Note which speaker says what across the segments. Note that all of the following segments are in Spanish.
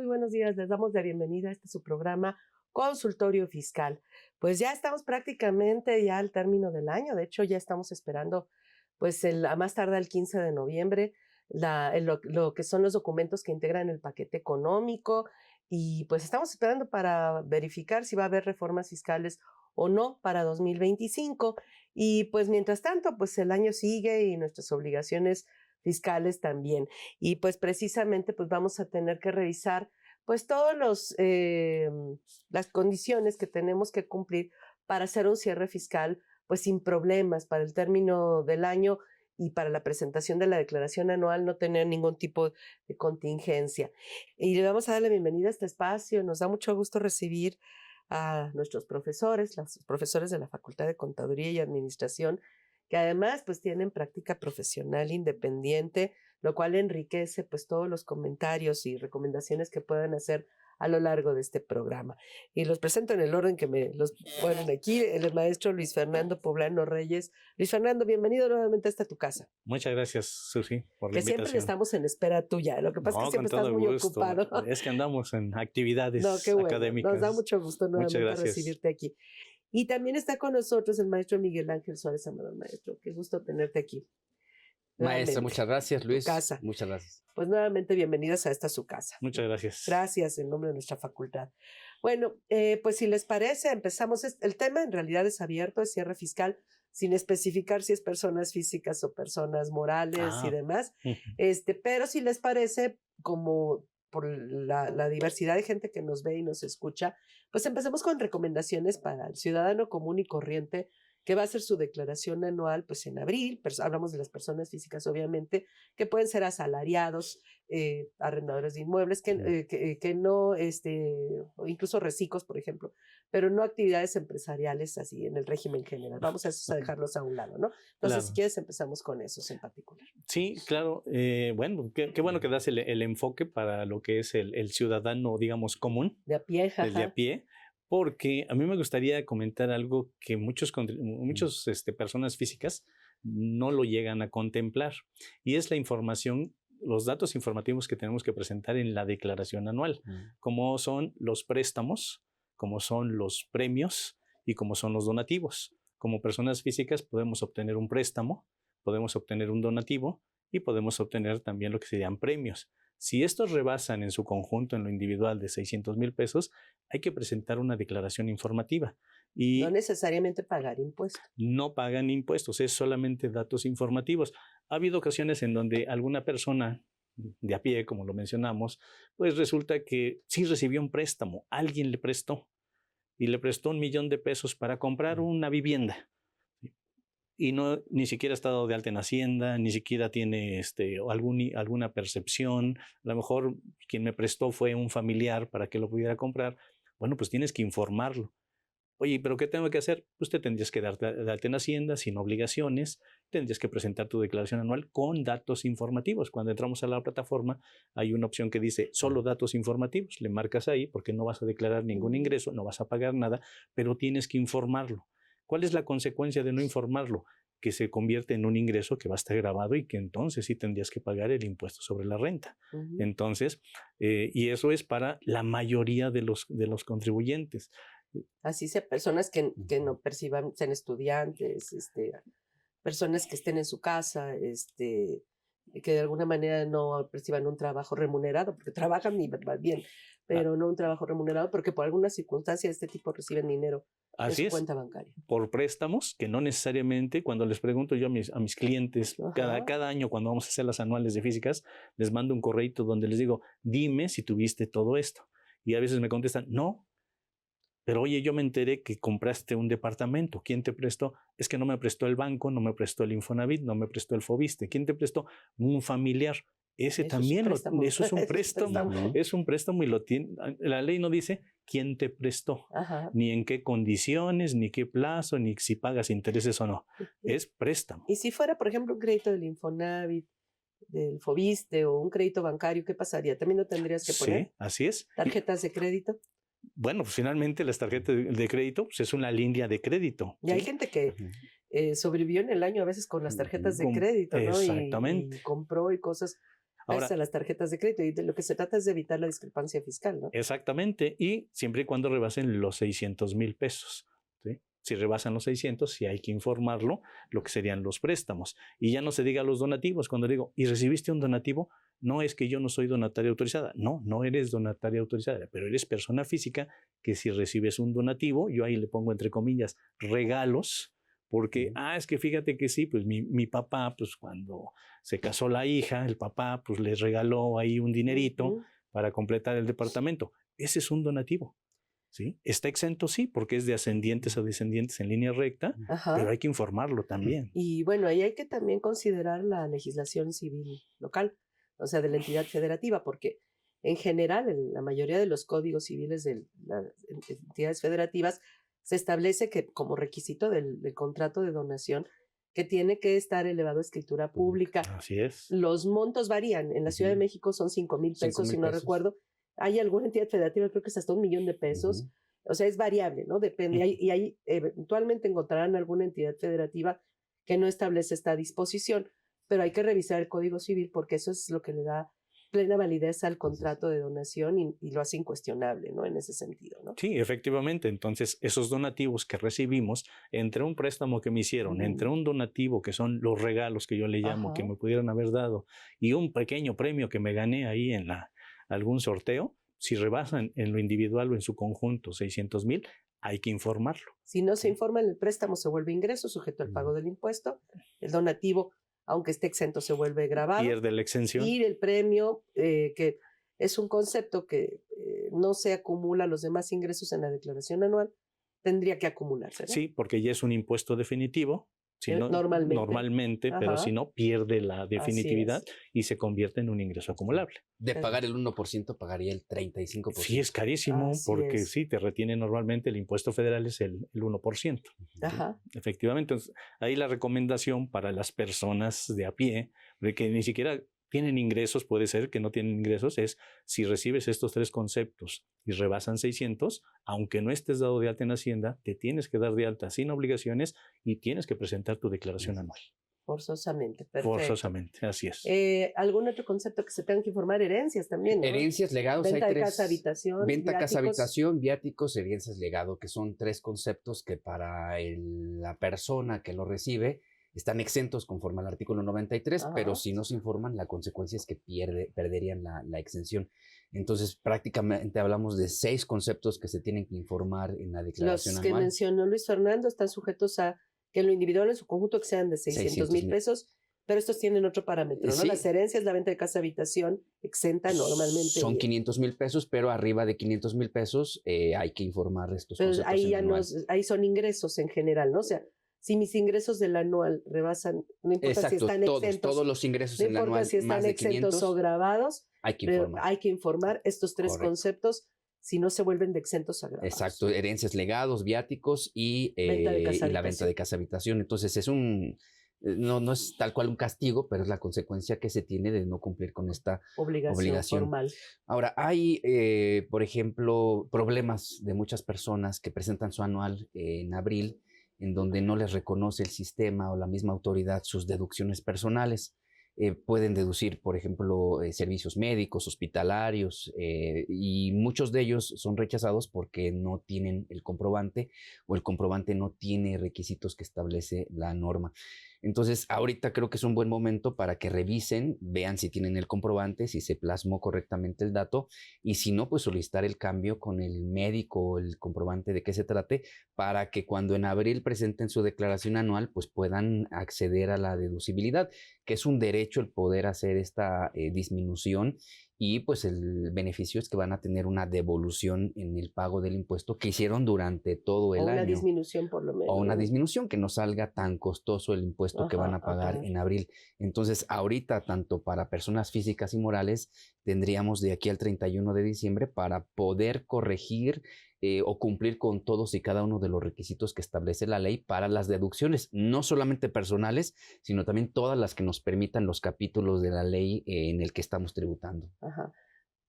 Speaker 1: buenos días. Les damos la bienvenida a su programa Consultorio Fiscal. Pues ya estamos prácticamente ya al término del año. De hecho, ya estamos esperando, pues a más tardar el 15 de noviembre, lo que son los documentos que integran el paquete económico. Y pues estamos esperando para verificar si va a haber reformas fiscales o no para 2025. Y pues mientras tanto, pues el año sigue y nuestras obligaciones fiscales también. Y pues precisamente pues vamos a tener que revisar pues todos las condiciones que tenemos que cumplir para hacer un cierre fiscal pues sin problemas para el término del año y para la presentación de la declaración anual no tener ningún tipo de contingencia. Y le vamos a dar la bienvenida a este espacio. Nos da mucho gusto recibir a nuestros profesores, los profesores de la Facultad de Contaduría y Administración, que además pues tienen práctica profesional independiente, lo cual enriquece pues todos los comentarios y recomendaciones que puedan hacer a lo largo de este programa. Y los presento en el orden que me los ponen aquí, el maestro Luis Fernando Poblano Reyes. Luis Fernando, bienvenido nuevamente hasta tu casa.
Speaker 2: Muchas gracias, Susi, por la invitación.
Speaker 1: Que siempre estamos en espera tuya, lo que pasa es que siempre estás muy ocupado.
Speaker 2: Es que andamos en actividades académicas.
Speaker 1: Nos da mucho gusto nuevamente recibirte aquí. Y también está con nosotros el maestro Miguel Ángel Suárez Amador. Maestro, qué gusto tenerte aquí.
Speaker 3: Maestra, muchas gracias, Luis.
Speaker 1: Casa.
Speaker 3: Muchas gracias.
Speaker 1: Pues nuevamente bienvenidos a esta su casa.
Speaker 2: Muchas gracias.
Speaker 1: Gracias en nombre de nuestra facultad. Bueno, pues si les parece, empezamos. El tema en realidad es abierto, es cierre fiscal, sin especificar si es personas físicas o personas morales y demás. Pero si les parece, como por la diversidad de gente que nos ve y nos escucha, pues empecemos con recomendaciones para el ciudadano común y corriente que va a hacer su declaración anual pues en abril. Hablamos de las personas físicas, obviamente, que pueden ser asalariados, arrendadores de inmuebles, que no, o incluso recicos, por ejemplo, pero no actividades empresariales así en el régimen general. Vamos a dejarlos a un lado, ¿no? Entonces, claro, si quieres, empezamos con esos en particular.
Speaker 2: Sí, claro. Bueno, qué bueno que das el enfoque para lo que es el ciudadano, digamos, común.
Speaker 1: De a pie,
Speaker 2: el de a pie. Porque a mí me gustaría comentar algo que muchas personas físicas no lo llegan a contemplar, y es la información, los datos informativos que tenemos que presentar en la declaración anual, como son los préstamos, como son los premios y como son los donativos. Como personas físicas podemos obtener un préstamo, podemos obtener un donativo y podemos obtener también lo que serían premios. Si estos rebasan en su conjunto en lo individual de 600,000 pesos, hay que presentar una declaración informativa. Y
Speaker 1: no necesariamente pagar impuestos.
Speaker 2: No pagan impuestos, es solamente datos informativos. Ha habido ocasiones en donde alguna persona de a pie, como lo mencionamos, pues resulta que sí recibió un préstamo, alguien le prestó y le prestó 1,000,000 de pesos para comprar una vivienda. Y ni siquiera ha estado de alta en Hacienda, ni siquiera tiene alguna percepción. A lo mejor quien me prestó fue un familiar para que lo pudiera comprar. Bueno, pues tienes que informarlo. Oye, ¿pero qué tengo que hacer? Pues te tendrías que dar de alta en Hacienda sin obligaciones, tendrías que presentar tu declaración anual con datos informativos. Cuando entramos a la plataforma hay una opción que dice solo datos informativos. Le marcas ahí porque no vas a declarar ningún ingreso, no vas a pagar nada, pero tienes que informarlo. ¿Cuál es la consecuencia de no informarlo? Que se convierte en un ingreso que va a estar grabado y que entonces sí tendrías que pagar el impuesto sobre la renta. Entonces, y eso es para la mayoría de los contribuyentes.
Speaker 1: Así sea, personas que no perciban, sean estudiantes, personas que estén en su casa, que de alguna manera no perciban un trabajo remunerado, porque trabajan y van bien, pero no un trabajo remunerado, porque por alguna circunstancia de este tipo reciben dinero en su cuenta bancaria.
Speaker 2: Por préstamos, que no necesariamente, cuando les pregunto yo a mis clientes, cada año cuando vamos a hacer las anuales de físicas, les mando un correíto donde les digo, dime si tuviste todo esto. Y a veces me contestan, no. Pero oye, yo me enteré que compraste un departamento. ¿Quién te prestó? Es que no me prestó el banco, no me prestó el Infonavit, no me prestó el Fobiste. ¿Quién te prestó? Un familiar. Eso es un préstamo. Es un préstamo y lo tiene. La ley no dice quién te prestó, ni en qué condiciones, ni qué plazo, ni si pagas intereses o no. Es préstamo.
Speaker 1: Y si fuera, por ejemplo, un crédito del Infonavit, del Fobiste o un crédito bancario, ¿qué pasaría? ¿También lo tendrías que poner?
Speaker 2: Sí, así es.
Speaker 1: ¿Tarjetas de crédito?
Speaker 2: Bueno, pues finalmente las tarjetas de crédito pues es una línea de crédito.
Speaker 1: Y hay gente que sobrevivió en el año a veces con las tarjetas de crédito, ¿no?
Speaker 2: Exactamente.
Speaker 1: Y compró y cosas
Speaker 2: Ahora,
Speaker 1: a las tarjetas de crédito, y de lo que se trata es de evitar la discrepancia fiscal, ¿no?
Speaker 2: exactamente, y siempre y cuando rebasen los 600,000 pesos. ¿Sí? Si rebasan los 600, sí hay que informarlo, lo que serían los préstamos. Y ya no se diga los donativos. Cuando digo, ¿y recibiste un donativo? No es que yo no soy donataria autorizada. No, no eres donataria autorizada, pero eres persona física que si recibes un donativo, yo ahí le pongo entre comillas, regalos, porque, es que fíjate que sí, pues mi papá, pues cuando se casó la hija, el papá, pues les regaló ahí un dinerito para completar el departamento. Ese es un donativo. ¿Sí? Está exento, sí, porque es de ascendientes a descendientes en línea recta, pero hay que informarlo también.
Speaker 1: Y bueno, ahí hay que también considerar la legislación civil local, o sea, de la entidad federativa, porque en general, en la mayoría de los códigos civiles de las entidades federativas, se establece que como requisito del contrato de donación, que tiene que estar elevado a escritura pública.
Speaker 2: Así es.
Speaker 1: Los montos varían. En la Ciudad de México son 5,000 pesos, si no recuerdo. Hay alguna entidad federativa, creo que es hasta 1,000,000 de pesos. O sea, es variable, ¿no? Depende. Y ahí eventualmente encontrarán alguna entidad federativa que no establece esta disposición, pero hay que revisar el Código Civil porque eso es lo que le da plena validez al contrato de donación y lo hace incuestionable, ¿no? En ese sentido, ¿no?
Speaker 2: Sí, efectivamente. Entonces, esos donativos que recibimos, entre un préstamo que me hicieron, entre un donativo, que son los regalos que yo le llamo, que me pudieran haber dado, y un pequeño premio que me gané ahí en algún sorteo, si rebasan en lo individual o en su conjunto 600,000, hay que informarlo.
Speaker 1: Si no se informa, el préstamo se vuelve ingreso sujeto al pago del impuesto. El donativo, aunque esté exento, se vuelve gravado.
Speaker 2: Pierde la exención.
Speaker 1: Y el premio, que es un concepto que no se acumula a los demás ingresos en la declaración anual, tendría que acumularse, ¿no?
Speaker 2: Sí, porque ya es un impuesto definitivo. Si no, normalmente, pero si no, pierde la definitividad y se convierte en un ingreso acumulable.
Speaker 3: De pagar el 1%, pagaría el 35%.
Speaker 2: Sí, es carísimo, porque sí, te retiene normalmente el impuesto federal es el 1%. Efectivamente, entonces, ahí la recomendación para las personas de a pie, de que ni siquiera tienen ingresos, puede ser que no tienen ingresos, es si recibes estos tres conceptos y rebasan 600, aunque no estés dado de alta en Hacienda, te tienes que dar de alta sin obligaciones y tienes que presentar tu declaración anual.
Speaker 1: Forzosamente, perfecto.
Speaker 2: Forzosamente, así es.
Speaker 1: ¿Algún otro concepto que se tengan que informar? Herencias también, ¿no?
Speaker 3: Herencias, legados,
Speaker 1: venta
Speaker 3: hay
Speaker 1: de
Speaker 3: tres.
Speaker 1: Casa, habitación,
Speaker 3: venta,
Speaker 1: viáticos.
Speaker 3: casa, habitación, viáticos, herencias, legado, que son tres conceptos que para la persona que lo recibe están exentos conforme al artículo 93, pero si no se informan, la consecuencia es que perderían la exención. Entonces, prácticamente hablamos de 6 conceptos que se tienen que informar en la declaración anual.
Speaker 1: Los que mencionó Luis Fernando están sujetos a que en lo individual en su conjunto que sean de 600,000 pesos, pero estos tienen otro parámetro, ¿no?
Speaker 3: Sí.
Speaker 1: Las herencias, la venta de casa, habitación, exenta normalmente.
Speaker 3: Son 500,000 pesos, pero arriba de 500,000 pesos hay que informar estos conceptos.
Speaker 1: Ahí ya ahí son ingresos en general, ¿no? O sea, si mis ingresos del anual rebasan, no importa si están exentos.
Speaker 3: Todos los ingresos en el anual,
Speaker 1: no importa si están exentos o grabados,
Speaker 3: hay que informar.
Speaker 1: Estos tres conceptos, si no se vuelven de exentos a grabados.
Speaker 3: Exacto, herencias, legados, viáticos y la venta de casa habitación. Entonces es no es tal cual un castigo, pero es la consecuencia que se tiene de no cumplir con esta obligación
Speaker 1: formal.
Speaker 3: Ahora, hay, por ejemplo, problemas de muchas personas que presentan su anual en abril, en donde no les reconoce el sistema o la misma autoridad sus deducciones personales. Pueden deducir, por ejemplo, servicios médicos, hospitalarios, y muchos de ellos son rechazados porque no tienen el comprobante o el comprobante no tiene requisitos que establece la norma. Entonces, ahorita creo que es un buen momento para que revisen, vean si tienen el comprobante, si se plasmó correctamente el dato, y si no, pues solicitar el cambio con el médico o el comprobante de qué se trate, para que cuando en abril presenten su declaración anual, pues puedan acceder a la deducibilidad, que es un derecho el poder hacer esta disminución, y pues el beneficio es que van a tener una devolución en el pago del impuesto que hicieron durante todo el año.
Speaker 1: O una disminución por lo menos.
Speaker 3: O una disminución, que no salga tan costoso el impuesto que van a pagar en abril. Entonces, ahorita, tanto para personas físicas y morales, tendríamos de aquí al 31 de diciembre para poder corregir o cumplir con todos y cada uno de los requisitos que establece la ley para las deducciones, no solamente personales, sino también todas las que nos permitan los capítulos de la ley en el que estamos tributando.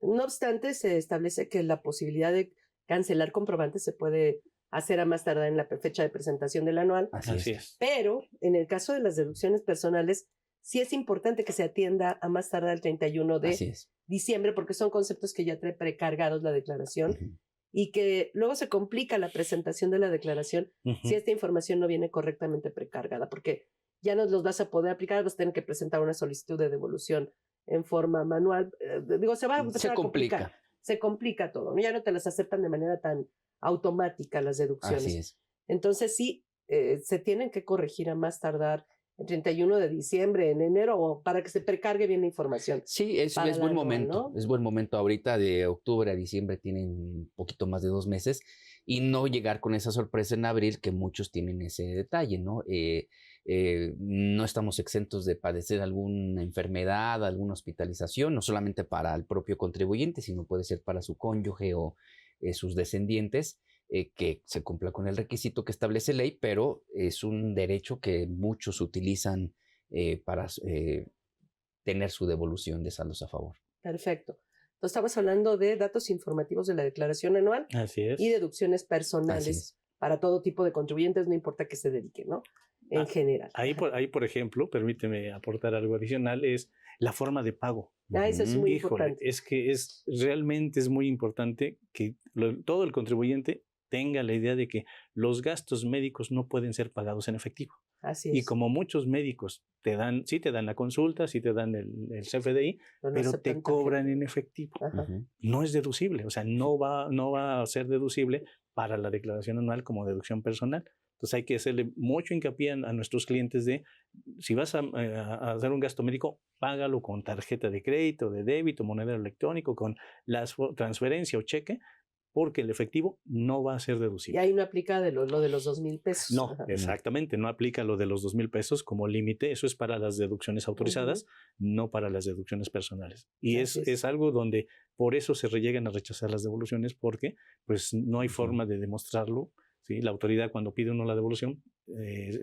Speaker 1: No obstante, se establece que la posibilidad de cancelar comprobantes se puede hacer a más tardar en la fecha de presentación del anual.
Speaker 3: Así es.
Speaker 1: Pero en el caso de las deducciones personales, sí es importante que se atienda a más tardar el 31 de
Speaker 3: Así es.
Speaker 1: diciembre, porque son conceptos que ya trae precargados la declaración
Speaker 3: Ujú.
Speaker 1: y que luego se complica la presentación de la declaración si esta información no viene correctamente precargada, porque ya no los vas a poder aplicar, vas a tener que presentar una solicitud de devolución en forma manual. Digo, se va a empezar a complicar. Se complica todo, ¿no? Ya no te las aceptan de manera tan automática las deducciones.
Speaker 3: Así es.
Speaker 1: Entonces sí, se tienen que corregir a más tardar el 31 de diciembre, en enero, o para que se precargue bien la información.
Speaker 3: Sí, es
Speaker 1: para
Speaker 3: buen
Speaker 1: la
Speaker 3: momento.
Speaker 1: anual, ¿no?
Speaker 3: Es buen momento ahorita, de octubre a diciembre tienen un poquito más de 2 meses, y no llegar con esa sorpresa en abril, que muchos tienen ese detalle, ¿no? No estamos exentos de padecer alguna enfermedad, alguna hospitalización, no solamente para el propio contribuyente, sino puede ser para su cónyuge o sus descendientes, que se cumpla con el requisito que establece ley, pero es un derecho que muchos utilizan para tener su devolución de saldos a favor.
Speaker 1: Perfecto. Entonces estamos hablando de datos informativos de la declaración anual
Speaker 2: Así es.
Speaker 1: y deducciones
Speaker 3: Así
Speaker 1: personales
Speaker 3: es.
Speaker 1: para todo tipo de contribuyentes, no importa que se dediquen, ¿no? En general.
Speaker 2: Ahí, por ejemplo, permíteme aportar algo adicional, es la forma de pago.
Speaker 1: Eso es muy
Speaker 2: Híjole,
Speaker 1: importante.
Speaker 2: es que realmente es muy importante que todo el contribuyente tenga la idea de que los gastos médicos no pueden ser pagados en efectivo.
Speaker 1: Así
Speaker 2: Y
Speaker 1: es.
Speaker 2: como muchos médicos sí te dan la consulta, sí te dan el CFDI,
Speaker 1: No
Speaker 2: pero
Speaker 1: aceptan
Speaker 2: te cobran
Speaker 1: tarjeta.
Speaker 2: en efectivo.
Speaker 1: Ajá.
Speaker 3: Ujú.
Speaker 2: No es deducible, o sea, no va a ser deducible para la declaración anual como deducción personal. Entonces hay que hacerle mucho hincapié a nuestros clientes de, si vas a hacer un gasto médico, págalo con tarjeta de crédito, de débito, monedero electrónico, con la transferencia o cheque, porque el efectivo no va a ser
Speaker 1: Y
Speaker 2: deducible.
Speaker 1: ahí no aplica lo de los 2,000 pesos.
Speaker 2: No,
Speaker 1: Ajá.
Speaker 2: exactamente, no aplica lo de los 2,000 pesos como límite, eso es para las deducciones autorizadas, no para las deducciones personales. Y
Speaker 1: Así
Speaker 2: es algo donde por eso se llegan a rechazar las devoluciones, porque pues no hay forma de demostrarlo, ¿sí? La autoridad, cuando pide uno la devolución,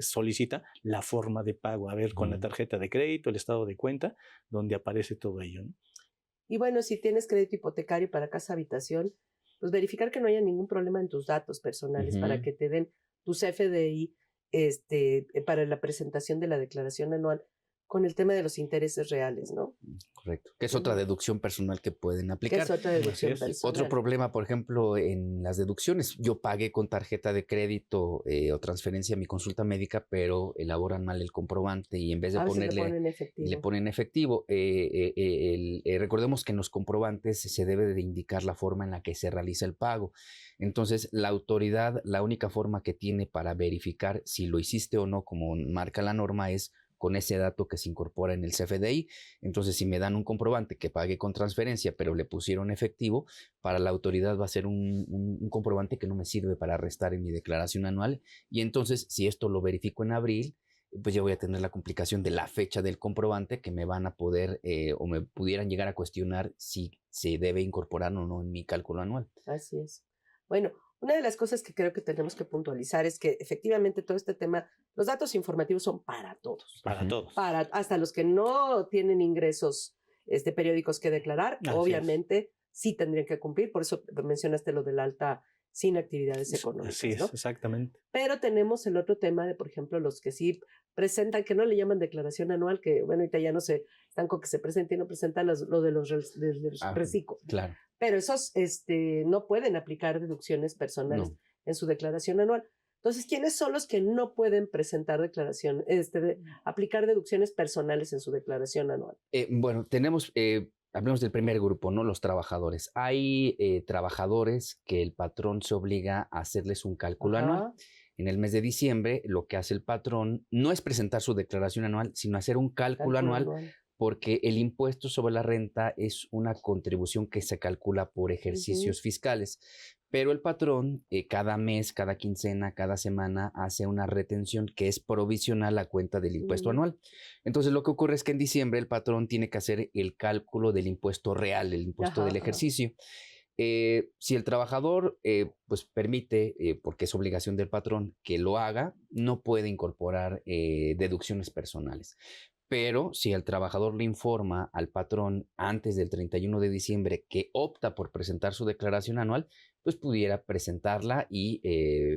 Speaker 2: solicita la forma de pago, a ver, con la tarjeta de crédito, el estado de cuenta, donde aparece todo ello, ¿no?
Speaker 1: Y bueno, si tienes crédito hipotecario para casa habitación, pues verificar que no haya ningún problema en tus datos personales para que te den tu CFDI para la presentación de la declaración anual con el tema de los intereses reales, ¿no?
Speaker 3: Correcto. Que es otra
Speaker 1: Ujú.
Speaker 3: deducción personal que pueden
Speaker 1: Que
Speaker 3: aplicar.
Speaker 1: es otra deducción
Speaker 2: Así es.
Speaker 1: personal.
Speaker 3: Otro problema, por ejemplo, en las deducciones. Yo pagué con tarjeta de crédito o transferencia mi consulta médica, pero elaboran mal el comprobante y en vez de
Speaker 1: A veces le
Speaker 3: ponerle,
Speaker 1: ponen
Speaker 3: le
Speaker 1: efectivo.
Speaker 3: ponen efectivo. Recordemos que en los comprobantes se debe de indicar la forma en la que se realiza el pago. Entonces, la autoridad, la única forma que tiene para verificar si lo hiciste o no, como marca la norma, es con ese dato que se incorpora en el CFDI. Entonces, si me dan un comprobante que pagué con transferencia, pero le pusieron efectivo, para la autoridad va a ser un comprobante que no me sirve para restar en mi declaración anual. Y entonces, si esto lo verifico en abril, pues ya voy a tener la complicación de la fecha del comprobante, que me van a poder o me pudieran llegar a cuestionar si se debe incorporar o no en mi cálculo anual.
Speaker 1: Así es. Bueno, una de las cosas que creo que tenemos que puntualizar es que efectivamente todo este tema, los datos informativos son para todos.
Speaker 2: Para todos.
Speaker 1: Hasta los que no tienen ingresos periódicos que declarar,
Speaker 2: Así
Speaker 1: obviamente sí tendrían que cumplir. Por eso mencionaste lo del alta sin actividades
Speaker 2: Así
Speaker 1: económicas,
Speaker 2: es,
Speaker 1: ¿no?
Speaker 2: exactamente.
Speaker 1: Pero tenemos el otro tema de, por ejemplo, los que sí presentan, que no le llaman declaración anual, que bueno, ahorita ya no se están con que se presenten y no presentan lo de los reciclos.
Speaker 3: Claro.
Speaker 1: Pero esos no pueden aplicar deducciones personales
Speaker 3: No.
Speaker 1: en su declaración anual. Entonces, ¿quiénes son los que no pueden presentar aplicar deducciones personales en su declaración anual?
Speaker 3: Bueno, hablemos del primer grupo, ¿no? Los trabajadores. Hay trabajadores que el patrón se obliga a hacerles un cálculo anual.
Speaker 1: Ajá.
Speaker 3: En el mes de diciembre, lo que hace el patrón no es presentar su declaración anual, sino hacer un cálculo anual, porque el impuesto sobre la renta es una contribución que se calcula por ejercicios fiscales. Pero el patrón cada mes, cada quincena, cada semana hace una retención que es provisional a cuenta del impuesto anual. Entonces lo que ocurre es que en diciembre el patrón tiene que hacer el cálculo del impuesto real, el impuesto del ejercicio. Si el trabajador pues permite, porque es obligación del patrón, que lo haga, no puede incorporar deducciones personales. Pero si el trabajador le informa al patrón antes del 31 de diciembre que opta por presentar su declaración anual, pues pudiera presentarla y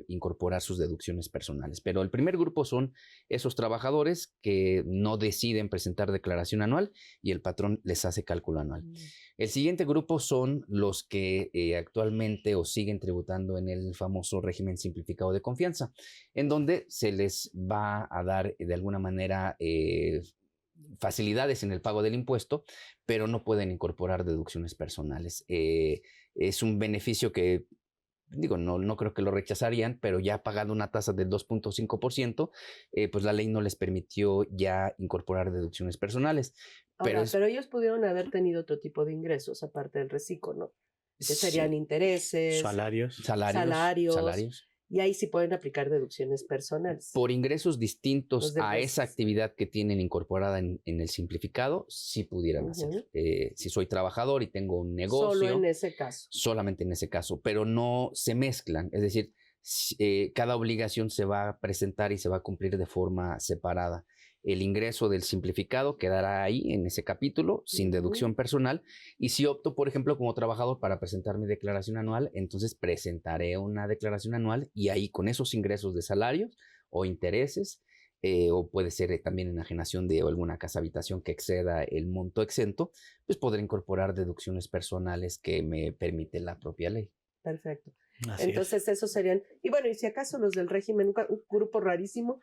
Speaker 3: incorporar sus deducciones personales. Pero el primer grupo son esos trabajadores que no deciden presentar declaración anual y el patrón les hace cálculo anual. El siguiente grupo son los que actualmente o siguen tributando en el famoso régimen simplificado de confianza, en donde se les va a dar de alguna manera facilidades en el pago del impuesto, pero no pueden incorporar deducciones personales. Es un beneficio que, digo, no creo que lo rechazarían, pero ya pagando una tasa del 2.5%, pues la ley no les permitió ya incorporar deducciones personales.
Speaker 1: Ahora, pero ellos pudieron haber tenido otro tipo de ingresos, aparte del reciclo, ¿no? Que serían intereses,
Speaker 2: salarios.
Speaker 1: Y ahí sí pueden aplicar deducciones personales.
Speaker 3: Por ingresos distintos a esa actividad que tienen incorporada en el simplificado, sí pudieran hacer. Si soy trabajador y tengo un negocio.
Speaker 1: Solo en ese caso.
Speaker 3: Solamente en ese caso, pero no se mezclan. Es decir, cada obligación se va a presentar y se va a cumplir de forma separada. El ingreso del simplificado quedará ahí en ese capítulo sin deducción personal, y si opto, por ejemplo, como trabajador para presentar mi declaración anual, entonces presentaré una declaración anual y ahí con esos ingresos de salarios o intereses, o puede ser también enajenación de alguna casa habitación que exceda el monto exento, pues podré incorporar deducciones personales que me permite la propia ley.
Speaker 1: Perfecto. Entonces esos serían, y bueno, y si acaso los del régimen, un grupo rarísimo,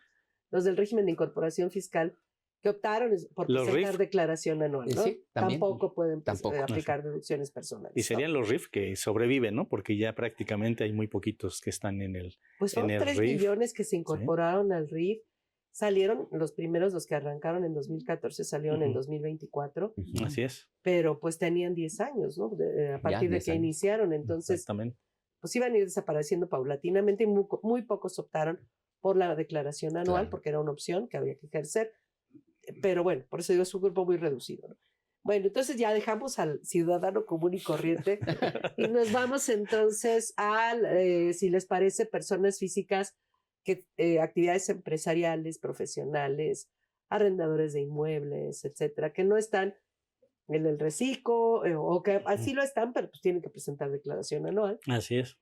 Speaker 1: los del régimen de incorporación fiscal, que optaron por presentar declaración anual, ¿no?
Speaker 3: Sí,
Speaker 1: tampoco pueden aplicar deducciones personales.
Speaker 2: Y serían los RIF que sobreviven, ¿no? Porque ya prácticamente hay muy poquitos que están en el
Speaker 1: Pues son 3 millones que se incorporaron al RIF. Salieron los primeros, los que arrancaron en 2014, salieron en 2024.
Speaker 2: Así es.
Speaker 1: Pero pues tenían 10 años, ¿no? A partir de que iniciaron. Entonces, pues iban a ir desapareciendo paulatinamente y muy pocos optaron por la declaración anual, porque era una opción que había que ejercer. Pero bueno, por eso digo, es un grupo muy reducido, ¿no? Bueno, entonces ya dejamos al ciudadano común y corriente y nos vamos entonces a, si les parece, personas físicas, que actividades empresariales, profesionales, arrendadores de inmuebles, etcétera, que no están en el reciclo o que así lo están, pero pues tienen que presentar declaración anual.
Speaker 2: Así es.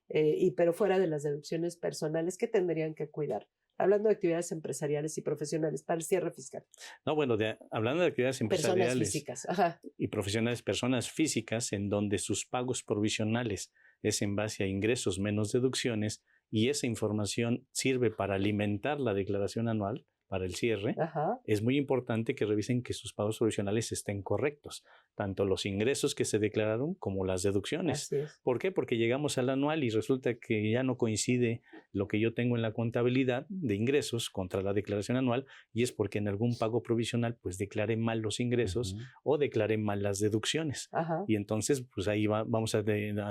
Speaker 1: Pero fuera de las deducciones personales, ¿qué tendrían que cuidar? Hablando de actividades empresariales y profesionales para el cierre fiscal.
Speaker 2: No, bueno, hablando de actividades empresariales
Speaker 1: personas físicas.
Speaker 2: Y profesionales, personas físicas en donde sus pagos provisionales es en base a ingresos menos deducciones y esa información sirve para alimentar la declaración anual para el cierre, es muy importante que revisen que sus pagos provisionales estén correctos, tanto los ingresos que se declararon como las deducciones. ¿Por qué? Porque llegamos al anual y resulta que ya no coincide lo que yo tengo en la contabilidad de ingresos contra la declaración anual, y es porque en algún pago provisional pues declaré mal los ingresos o declaré mal las deducciones. Y entonces pues ahí vamos a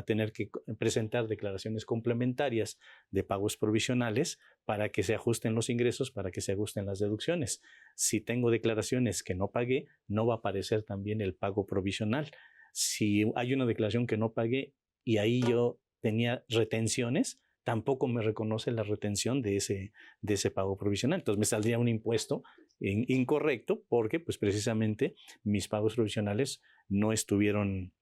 Speaker 2: tener que presentar declaraciones complementarias de pagos provisionales para que se ajusten los ingresos, para que se ajusten las deducciones. Si tengo declaraciones que no pagué, no va a aparecer también el pago provisional. Si hay una declaración que no pagué y ahí yo tenía retenciones, tampoco me reconoce la retención de ese pago provisional. Entonces me saldría un impuesto incorrecto porque pues precisamente mis pagos provisionales no estuvieron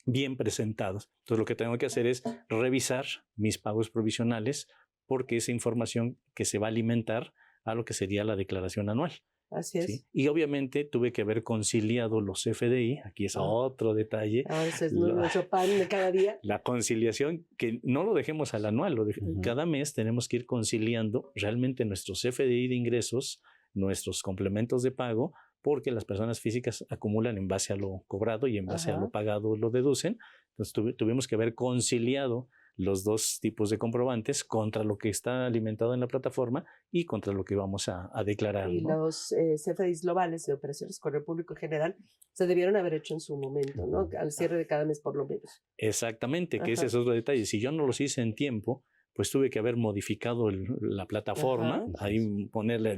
Speaker 2: bien presentados. Entonces lo que tengo que hacer es revisar mis pagos provisionales, porque esa información que se va a alimentar a lo que sería la declaración anual.
Speaker 1: Así es.
Speaker 2: ¿Sí? Y obviamente tuve que haber conciliado los FDI, aquí es otro detalle.
Speaker 1: Ese es nuestro pan de cada día.
Speaker 2: La conciliación, que no lo dejemos al anual, cada mes tenemos que ir conciliando realmente nuestros FDI de ingresos, nuestros complementos de pago, porque las personas físicas acumulan en base a lo cobrado y en base a lo pagado lo deducen. Entonces tuvimos que haber conciliado los dos tipos de comprobantes contra lo que está alimentado en la plataforma y contra lo que vamos a declarar.
Speaker 1: Y los CFDIs globales de operaciones con el público en general se debieron haber hecho en su momento, ¿no? Al cierre de cada mes por lo menos.
Speaker 2: Exactamente, que ese es otro detalle. Si yo no los hice en tiempo, pues tuve que haber modificado la plataforma, ahí ponerle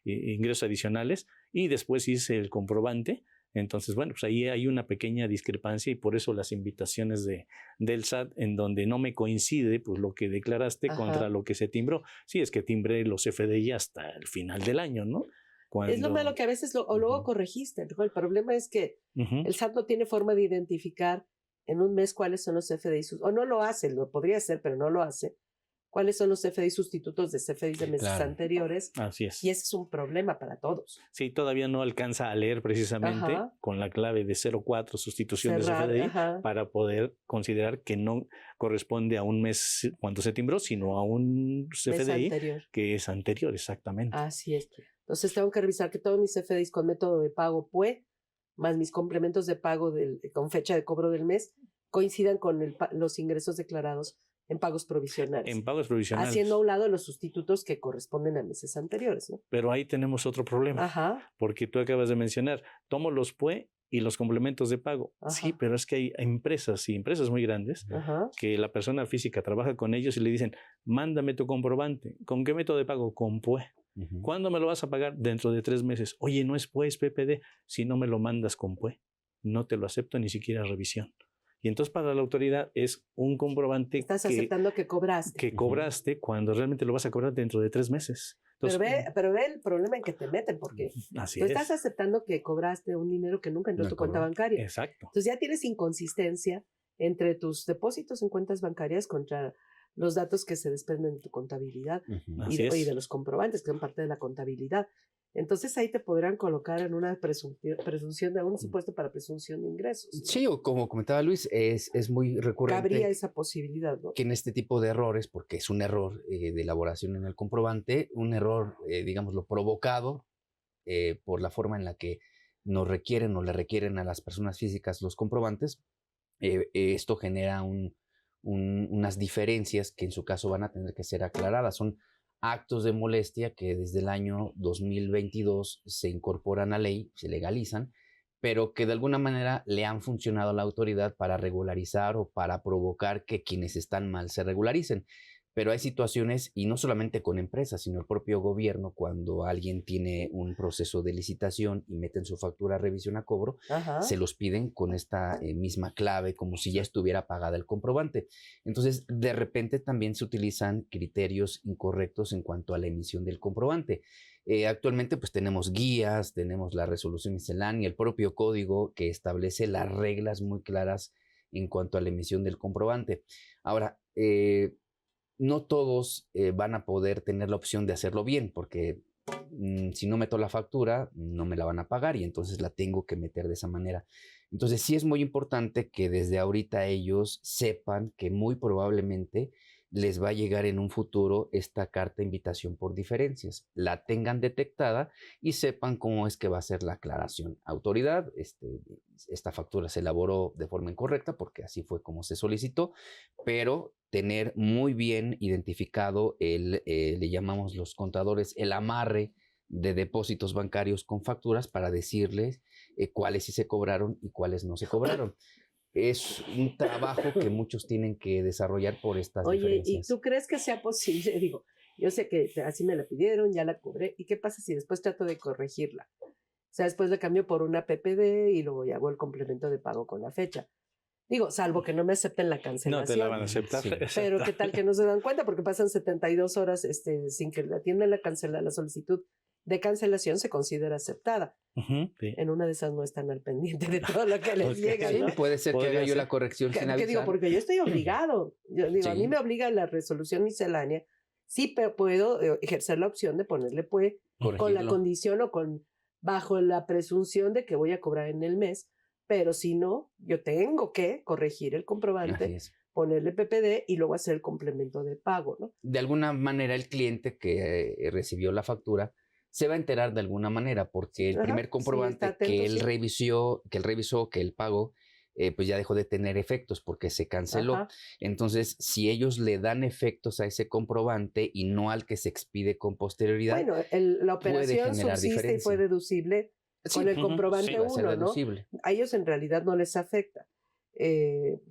Speaker 2: ingresos adicionales, y después hice el comprobante. Entonces, bueno, pues ahí hay una pequeña discrepancia y por eso las invitaciones del SAT en donde no me coincide pues lo que declaraste contra lo que se timbró. Sí, es que timbré los FDI hasta el final del año, ¿no?
Speaker 1: Es lo malo que a veces luego corregiste, ¿no? El problema es que el SAT no tiene forma de identificar en un mes cuáles son los CFDI, o no lo hace, lo podría hacer, pero no lo hace, cuáles son los CFDI sustitutos de CFDI de meses anteriores.
Speaker 2: Así es.
Speaker 1: Y ese es un problema para todos.
Speaker 2: Sí, todavía no alcanza a leer precisamente con la clave de 04 sustitución
Speaker 1: Cerrar,
Speaker 2: de CFDI para poder considerar que no corresponde a un mes cuando se timbró, sino a un CFDI que es anterior, exactamente.
Speaker 1: Así es. Entonces tengo que revisar que todos mis CFDIs con método de pago PUE, más mis complementos de pago con fecha de cobro del mes, coincidan con los ingresos declarados en pagos provisionales.
Speaker 2: En pagos provisionales.
Speaker 1: Haciendo a un lado los sustitutos que corresponden a meses anteriores, ¿no?
Speaker 2: Pero ahí tenemos otro problema. Porque tú acabas de mencionar, tomo los PUE y los complementos de pago. Sí, pero es que hay empresas y empresas muy grandes que la persona física trabaja con ellos y le dicen, mándame tu comprobante. ¿Con qué método de pago? Con PUE. ¿Cuándo me lo vas a pagar? Dentro de 3 meses. Oye, no es PUE, es PPD. Si no me lo mandas con PUE, no te lo acepto ni siquiera revisión. Y entonces para la autoridad es un comprobante
Speaker 1: aceptando que cobraste.
Speaker 2: Que cobraste cuando realmente lo vas a cobrar dentro de 3 meses. Entonces,
Speaker 1: pero ve el problema en que te meten, porque tú estás aceptando que cobraste un dinero que nunca entró a tu cuenta bancaria.
Speaker 2: Exacto.
Speaker 1: Entonces ya tienes inconsistencia entre tus depósitos en cuentas bancarias contra los datos que se desprenden de tu contabilidad y de los comprobantes que son parte de la contabilidad. Entonces ahí te podrán colocar en una presunción de un supuesto para presunción de ingresos, ¿no?
Speaker 3: Sí, o como comentaba Luis, es muy recurrente.
Speaker 1: Cabría esa posibilidad, ¿no?
Speaker 3: Que en este tipo de errores, porque es un error de elaboración en el comprobante, un error, digámoslo, provocado por la forma en la que nos requieren o le requieren a las personas físicas los comprobantes, esto genera unas diferencias que en su caso van a tener que ser aclaradas. Son actos de molestia que desde el año 2022 se incorporan a ley, se legalizan, pero que de alguna manera le han funcionado a la autoridad para regularizar o para provocar que quienes están mal se regularicen. Pero hay situaciones, y no solamente con empresas, sino el propio gobierno, cuando alguien tiene un proceso de licitación y meten su factura revisión a cobro, se los piden con esta misma clave, como si ya estuviera pagada el comprobante. Entonces, de repente también se utilizan criterios incorrectos en cuanto a la emisión del comprobante. Actualmente pues tenemos guías, tenemos la resolución miscelánea, el propio código que establece las reglas muy claras en cuanto a la emisión del comprobante. Ahora, no todos van a poder tener la opción de hacerlo bien, porque si no meto la factura, no me la van a pagar y entonces la tengo que meter de esa manera. Entonces sí es muy importante que desde ahorita ellos sepan que muy probablemente les va a llegar en un futuro esta carta de invitación por diferencias, la tengan detectada y sepan cómo es que va a ser la aclaración. Autoridad, esta factura se elaboró de forma incorrecta porque así fue como se solicitó, pero tener muy bien identificado le llamamos los contadores, el amarre de depósitos bancarios con facturas para decirles cuáles sí se cobraron y cuáles no se cobraron. Es un trabajo que muchos tienen que desarrollar por estas diferencias.
Speaker 1: Oye, ¿y tú crees que sea posible? Digo, yo sé que así me la pidieron, ya la cobré. ¿Y qué pasa si después trato de corregirla? O sea, después le cambio por una PPD y luego ya hago el complemento de pago con la fecha. Digo, salvo que no me acepten la cancelación.
Speaker 2: No te la van a aceptar.
Speaker 3: Sí.
Speaker 1: Pero qué tal que no se dan cuenta porque pasan 72 horas sin que le atiendan la solicitud de cancelación se considera aceptada.
Speaker 2: Sí.
Speaker 1: En una de esas no están al pendiente de todo lo que les llega, ¿no?
Speaker 3: Sí, puede ser que haga yo la corrección sin avisar.
Speaker 1: ¿Qué digo? Porque yo estoy obligado. Yo digo,
Speaker 3: Sí.
Speaker 1: a mí me obliga la resolución miscelánea. Sí, pero puedo ejercer la opción de ponerle PUE con la condición o bajo la presunción de que voy a cobrar en el mes, pero si no, yo tengo que corregir el comprobante, ponerle PPD y luego hacer el complemento de pago, ¿no?
Speaker 3: De alguna manera el cliente que recibió la factura se va a enterar de alguna manera porque el primer comprobante que él revisó, que él pagó, pues ya dejó de tener efectos porque se canceló. Entonces, si ellos le dan efectos a ese comprobante y no al que se expide con posterioridad,
Speaker 1: bueno, la operación subsiste y fue deducible con el comprobante 1, ¿no? A ellos en realidad no les afecta.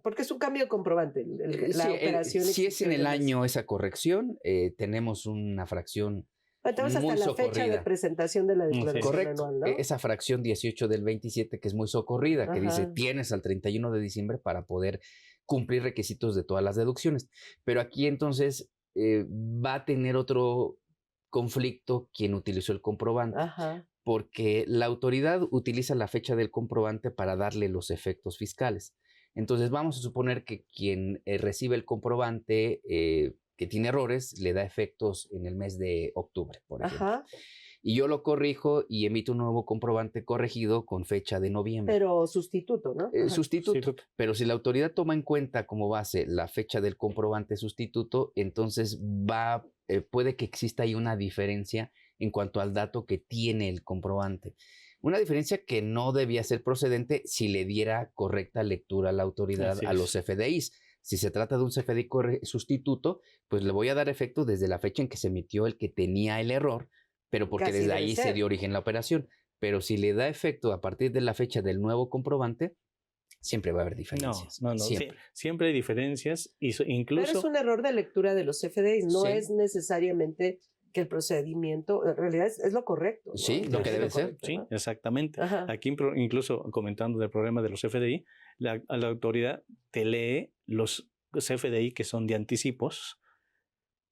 Speaker 1: Porque es un cambio de comprobante. La operación
Speaker 3: si es en el año esa corrección, tenemos una fracción
Speaker 1: tenemos hasta la fecha de presentación de la declaración anual, ¿no?
Speaker 3: Esa fracción 18 del 27 que es muy socorrida, que dice tienes al 31 de diciembre para poder cumplir requisitos de todas las deducciones. Pero aquí entonces va a tener otro conflicto quien utilizó el comprobante. Porque la autoridad utiliza la fecha del comprobante para darle los efectos fiscales. Entonces vamos a suponer que quien recibe el comprobante que tiene errores le da efectos en el mes de octubre, por ejemplo.
Speaker 1: Ajá.
Speaker 3: Y yo lo corrijo y emito un nuevo comprobante corregido con fecha de noviembre.
Speaker 1: Pero sustituto, ¿no? Ajá.
Speaker 3: Sustituto. Pero si la autoridad toma en cuenta como base la fecha del comprobante sustituto, entonces puede que exista ahí una diferencia en cuanto al dato que tiene el comprobante. Una diferencia que no debía ser procedente si le diera correcta lectura a la autoridad a los CFDIs. Si se trata de un CFDI sustituto, pues le voy a dar efecto desde la fecha en que se emitió el que tenía el error, pero porque
Speaker 1: Casi
Speaker 3: desde
Speaker 1: debe
Speaker 3: ahí
Speaker 1: ser.
Speaker 3: se dio origen la operación. Pero si le da efecto a partir de la fecha del nuevo comprobante, siempre va a haber diferencias.
Speaker 2: No. Siempre hay diferencias. Incluso...
Speaker 1: Pero es un error de lectura de los CFDIs, no
Speaker 3: Sí.
Speaker 1: es necesariamente que el procedimiento, en realidad es lo correcto, ¿no?
Speaker 3: Sí, lo que debe ser.
Speaker 1: correcto,
Speaker 2: Sí,
Speaker 1: ¿no?
Speaker 2: exactamente.
Speaker 1: Ajá.
Speaker 2: Aquí incluso comentando del problema de los CFDI, la autoridad te lee los CFDI que son de anticipos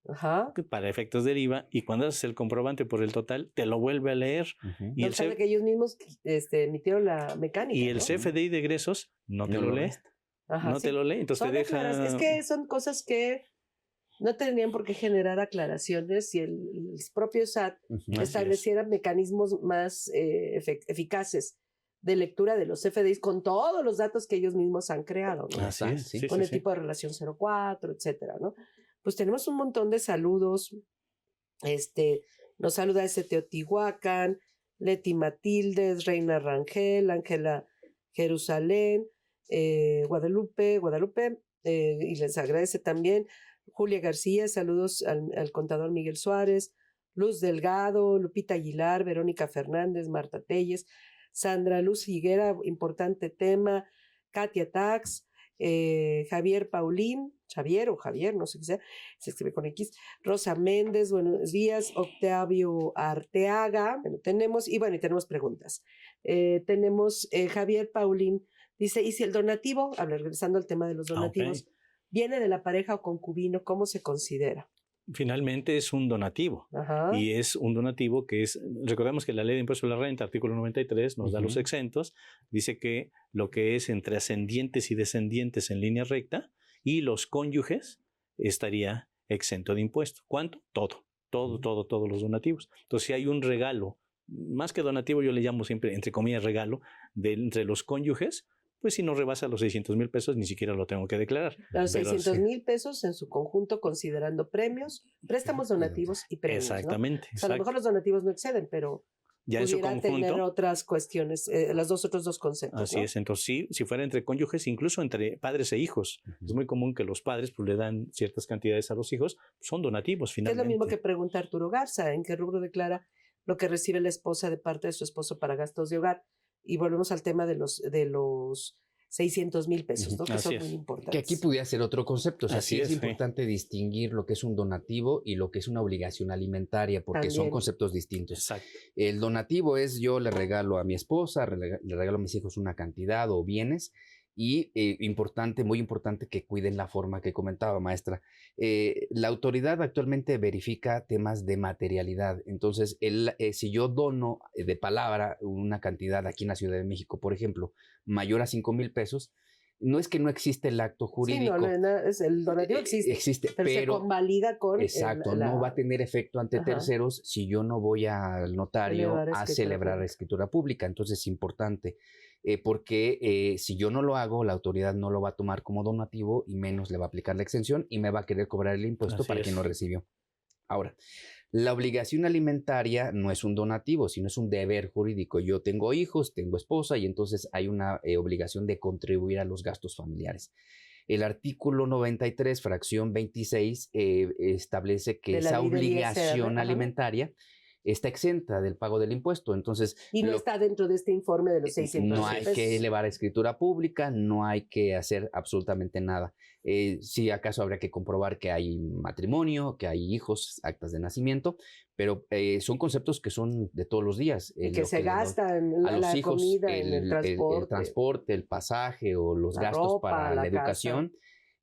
Speaker 1: Ajá.
Speaker 2: para efectos del IVA, y cuando haces el comprobante por el total, te lo vuelve a leer.
Speaker 3: Ujú.
Speaker 2: Y
Speaker 1: No
Speaker 2: el,
Speaker 1: sabe que ellos mismos emitieron la mecánica.
Speaker 2: y el
Speaker 1: ¿no?
Speaker 2: CFDI de egresos no te
Speaker 3: No
Speaker 2: lo
Speaker 3: lo
Speaker 2: lee.
Speaker 3: resta.
Speaker 1: Ajá,
Speaker 2: No
Speaker 1: sí.
Speaker 2: te lo lee, entonces
Speaker 1: Son
Speaker 2: te deja...
Speaker 1: Es que son cosas que no tendrían por qué generar aclaraciones si el propio SAT
Speaker 3: Ujú.
Speaker 2: Así
Speaker 1: estableciera mecanismos más eficaces de lectura de los CFDIs con todos los datos que ellos mismos han creado, ¿no?
Speaker 2: Así es,
Speaker 3: Sí,
Speaker 2: sí,
Speaker 1: Con
Speaker 2: sí,
Speaker 1: el
Speaker 2: sí.
Speaker 1: tipo de relación 04, etcétera, ¿no? Pues tenemos un montón de saludos. Nos saluda ese Teotihuacán, Leti Matildes, Reina Rangel, Ángela Jerusalén, Guadalupe, y les agradece también Julia García, saludos al contador Miguel Suárez, Luz Delgado, Lupita Aguilar, Verónica Fernández, Marta Telles, Sandra Luz Higuera, importante tema, Katia Tax, Javier Paulín, Xavier o Javier, no sé qué sea, se escribe con X, Rosa Méndez, buenos días, Octavio Arteaga, tenemos preguntas. Tenemos Javier Paulín, dice, ¿y si el donativo, regresando al tema de los donativos, viene de la pareja o concubino, cómo se considera?
Speaker 2: Finalmente es un donativo.
Speaker 1: Ajá.
Speaker 2: Y es un donativo que es, recordemos que la ley de impuesto a la renta, artículo 93, nos da los exentos, dice que lo que es entre ascendientes y descendientes en línea recta y los cónyuges estaría exento de impuesto. ¿Cuánto? Todos los donativos. Entonces, si hay un regalo, más que donativo, yo le llamo siempre, entre comillas, regalo, entre los cónyuges, pues si no rebasa los 600,000 pesos, ni siquiera lo tengo que declarar.
Speaker 1: Los 600,000 pesos en su conjunto, considerando premios, préstamos donativos y premios.
Speaker 2: Exactamente.
Speaker 1: ¿no? O sea, a lo mejor los donativos no exceden, pero
Speaker 2: ya en su conjunto
Speaker 1: tener otras cuestiones, otros dos conceptos.
Speaker 2: Así
Speaker 1: ¿no?
Speaker 2: es. Entonces, sí, si fuera entre cónyuges, incluso entre padres e hijos, es muy común que los padres pues, le dan ciertas cantidades a los hijos, son donativos finalmente.
Speaker 1: Es lo mismo que pregunta Arturo Garza, ¿en qué rubro declara lo que recibe la esposa de parte de su esposo para gastos de hogar? Y volvemos al tema de los 600,000 pesos, ¿no? Que son muy importantes.
Speaker 3: Que aquí pudiera ser otro concepto. O sea,
Speaker 2: Así
Speaker 3: sí es
Speaker 2: es,
Speaker 3: importante distinguir lo que es un donativo y lo que es una obligación alimentaria, porque son conceptos distintos.
Speaker 2: Exacto.
Speaker 3: El donativo es yo le regalo a mi esposa, le regalo a mis hijos una cantidad o bienes. Y muy importante que cuiden la forma que comentaba, maestra. La autoridad actualmente verifica temas de materialidad. Entonces, si yo dono de palabra una cantidad aquí en la Ciudad de México, por ejemplo, mayor a 5,000 pesos, no es que no existe el acto jurídico.
Speaker 1: Sí, el donativo existe, pero se convalida con...
Speaker 3: Exacto, no va a tener efecto ante terceros si yo no voy al notario a celebrar escritura pública. Entonces, es importante. Porque si yo no lo hago, la autoridad no lo va a tomar como donativo y menos le va a aplicar la exención y me va a querer cobrar el impuesto para quien lo recibió. Ahora, la obligación alimentaria no es un donativo, sino es un deber jurídico. Yo tengo hijos, tengo esposa y entonces hay una obligación de contribuir a los gastos familiares. El artículo 93, fracción 26, establece que esa obligación alimentaria está exenta del pago del impuesto. Entonces,
Speaker 1: y no está dentro de este informe de los 600
Speaker 3: No hay que elevar a escritura pública, no hay que hacer absolutamente nada. Si acaso habría que comprobar que hay matrimonio, que hay hijos, actas de nacimiento, pero son conceptos que son de todos los días.
Speaker 1: Y que se gastan en la hijos, comida, en el
Speaker 3: transporte, el pasaje o los gastos para la educación.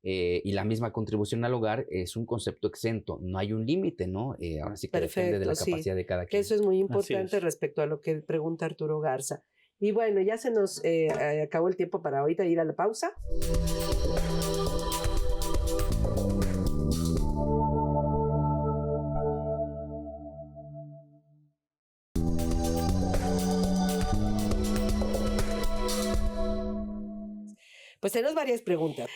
Speaker 3: Y la misma contribución al hogar es un concepto exento, no hay un límite, ¿no? Ahora sí que depende de la capacidad de cada quien.
Speaker 1: Eso es muy importante respecto a lo que pregunta Arturo Garza. Y bueno, ya se nos acabó el tiempo para ahorita ir a la pausa. Pues tenemos varias preguntas.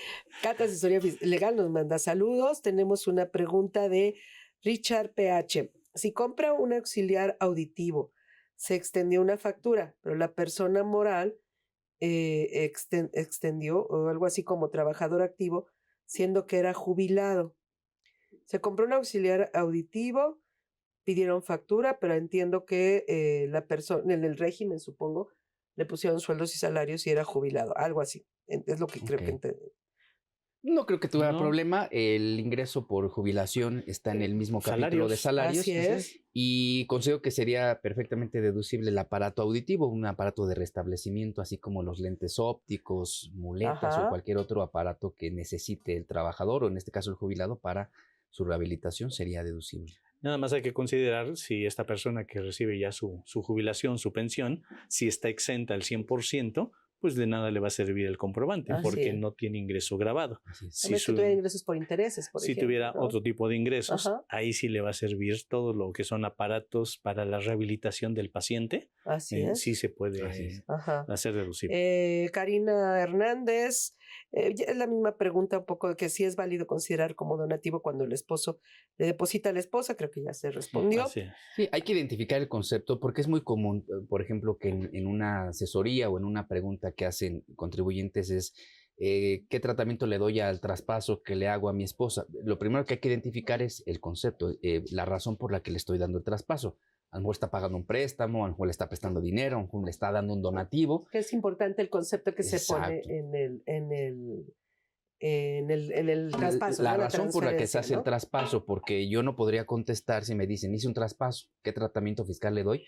Speaker 1: Cata Asesoría Legal nos manda saludos. Tenemos una pregunta de Richard PH. Si compra un auxiliar auditivo, se extendió una factura, pero la persona moral extendió o algo así como trabajador activo, siendo que era jubilado. Se compró un auxiliar auditivo, pidieron factura, pero entiendo que la persona, en el régimen, supongo, le pusieron sueldos y salarios y era jubilado, algo así. Es lo que creo que entendí.
Speaker 3: No creo que tuviera problema. El ingreso por jubilación está en el mismo capítulo de salarios.
Speaker 1: Así es.
Speaker 3: Y considero que sería perfectamente deducible el aparato auditivo, un aparato de restablecimiento, así como los lentes ópticos, muletas o cualquier otro aparato que necesite el trabajador, o en este caso el jubilado, para su rehabilitación, sería deducible.
Speaker 2: Nada más hay que considerar si esta persona que recibe ya su jubilación, su pensión, si está exenta al 100%, pues de nada le va a servir el comprobante porque no tiene ingreso grabado.
Speaker 1: Si tuviera ingresos por intereses, por ejemplo.
Speaker 2: Si tuviera otro tipo de ingresos, ahí sí le va a servir todo lo que son aparatos para la rehabilitación del paciente. Sí se puede hacer deducible.
Speaker 1: Karina Hernández, es la misma pregunta un poco de que si es válido considerar como donativo cuando el esposo le deposita a la esposa, creo que ya se respondió.
Speaker 3: Sí, hay que identificar el concepto porque es muy común, por ejemplo, que en una asesoría o en una pregunta que hacen contribuyentes es ¿qué tratamiento le doy al traspaso que le hago a mi esposa? Lo primero que hay que identificar es el concepto, la razón por la que le estoy dando el traspaso. A lo mejor está pagando un préstamo, a lo mejor le está prestando dinero, a lo mejor le está dando un donativo.
Speaker 1: Es importante el concepto que se pone en el traspaso.
Speaker 3: La razón por la que se hace el traspaso, porque yo no podría contestar si me dicen, hice un traspaso, ¿qué tratamiento fiscal le doy?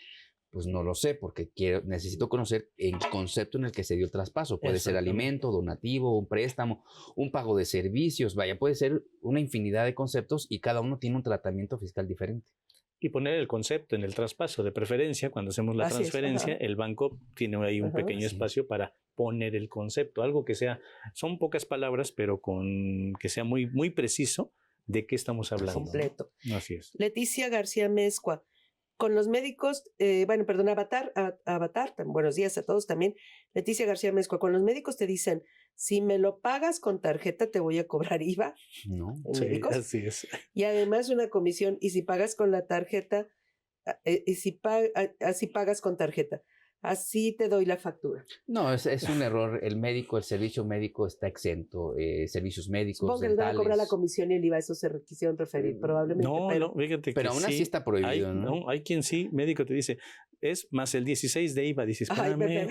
Speaker 3: Pues no lo sé, porque necesito conocer el concepto en el que se dio el traspaso. Puede ser alimento, donativo, un préstamo, un pago de servicios, vaya, puede ser una infinidad de conceptos y cada uno tiene un tratamiento fiscal diferente.
Speaker 2: Y poner el concepto en el traspaso, de preferencia, cuando hacemos la transferencia, el banco tiene ahí un pequeño espacio para poner el concepto, algo que sea, son pocas palabras, pero que sea muy, muy preciso de qué estamos hablando.
Speaker 1: Completo.
Speaker 2: ¿No? Así es.
Speaker 1: Leticia García Mezcua. Con los médicos, Avatar, buenos días a todos también. Leticia García Mezcua, con los médicos te dicen, si me lo pagas con tarjeta te voy a cobrar IVA.
Speaker 3: No,
Speaker 1: médicos.
Speaker 2: Así es.
Speaker 1: Y además una comisión, y si pagas con la tarjeta, así pagas con tarjeta. Así te doy la factura.
Speaker 3: No, es un error. El servicio médico está exento. Servicios médicos,
Speaker 1: supongo que les van a cobrar la comisión y el IVA, eso se quisieron referir probablemente.
Speaker 2: No, fíjate
Speaker 3: pero aún así está prohibido,
Speaker 2: ¿no? Hay quien sí, médico te dice, es más el 16 de IVA, dices, espérame.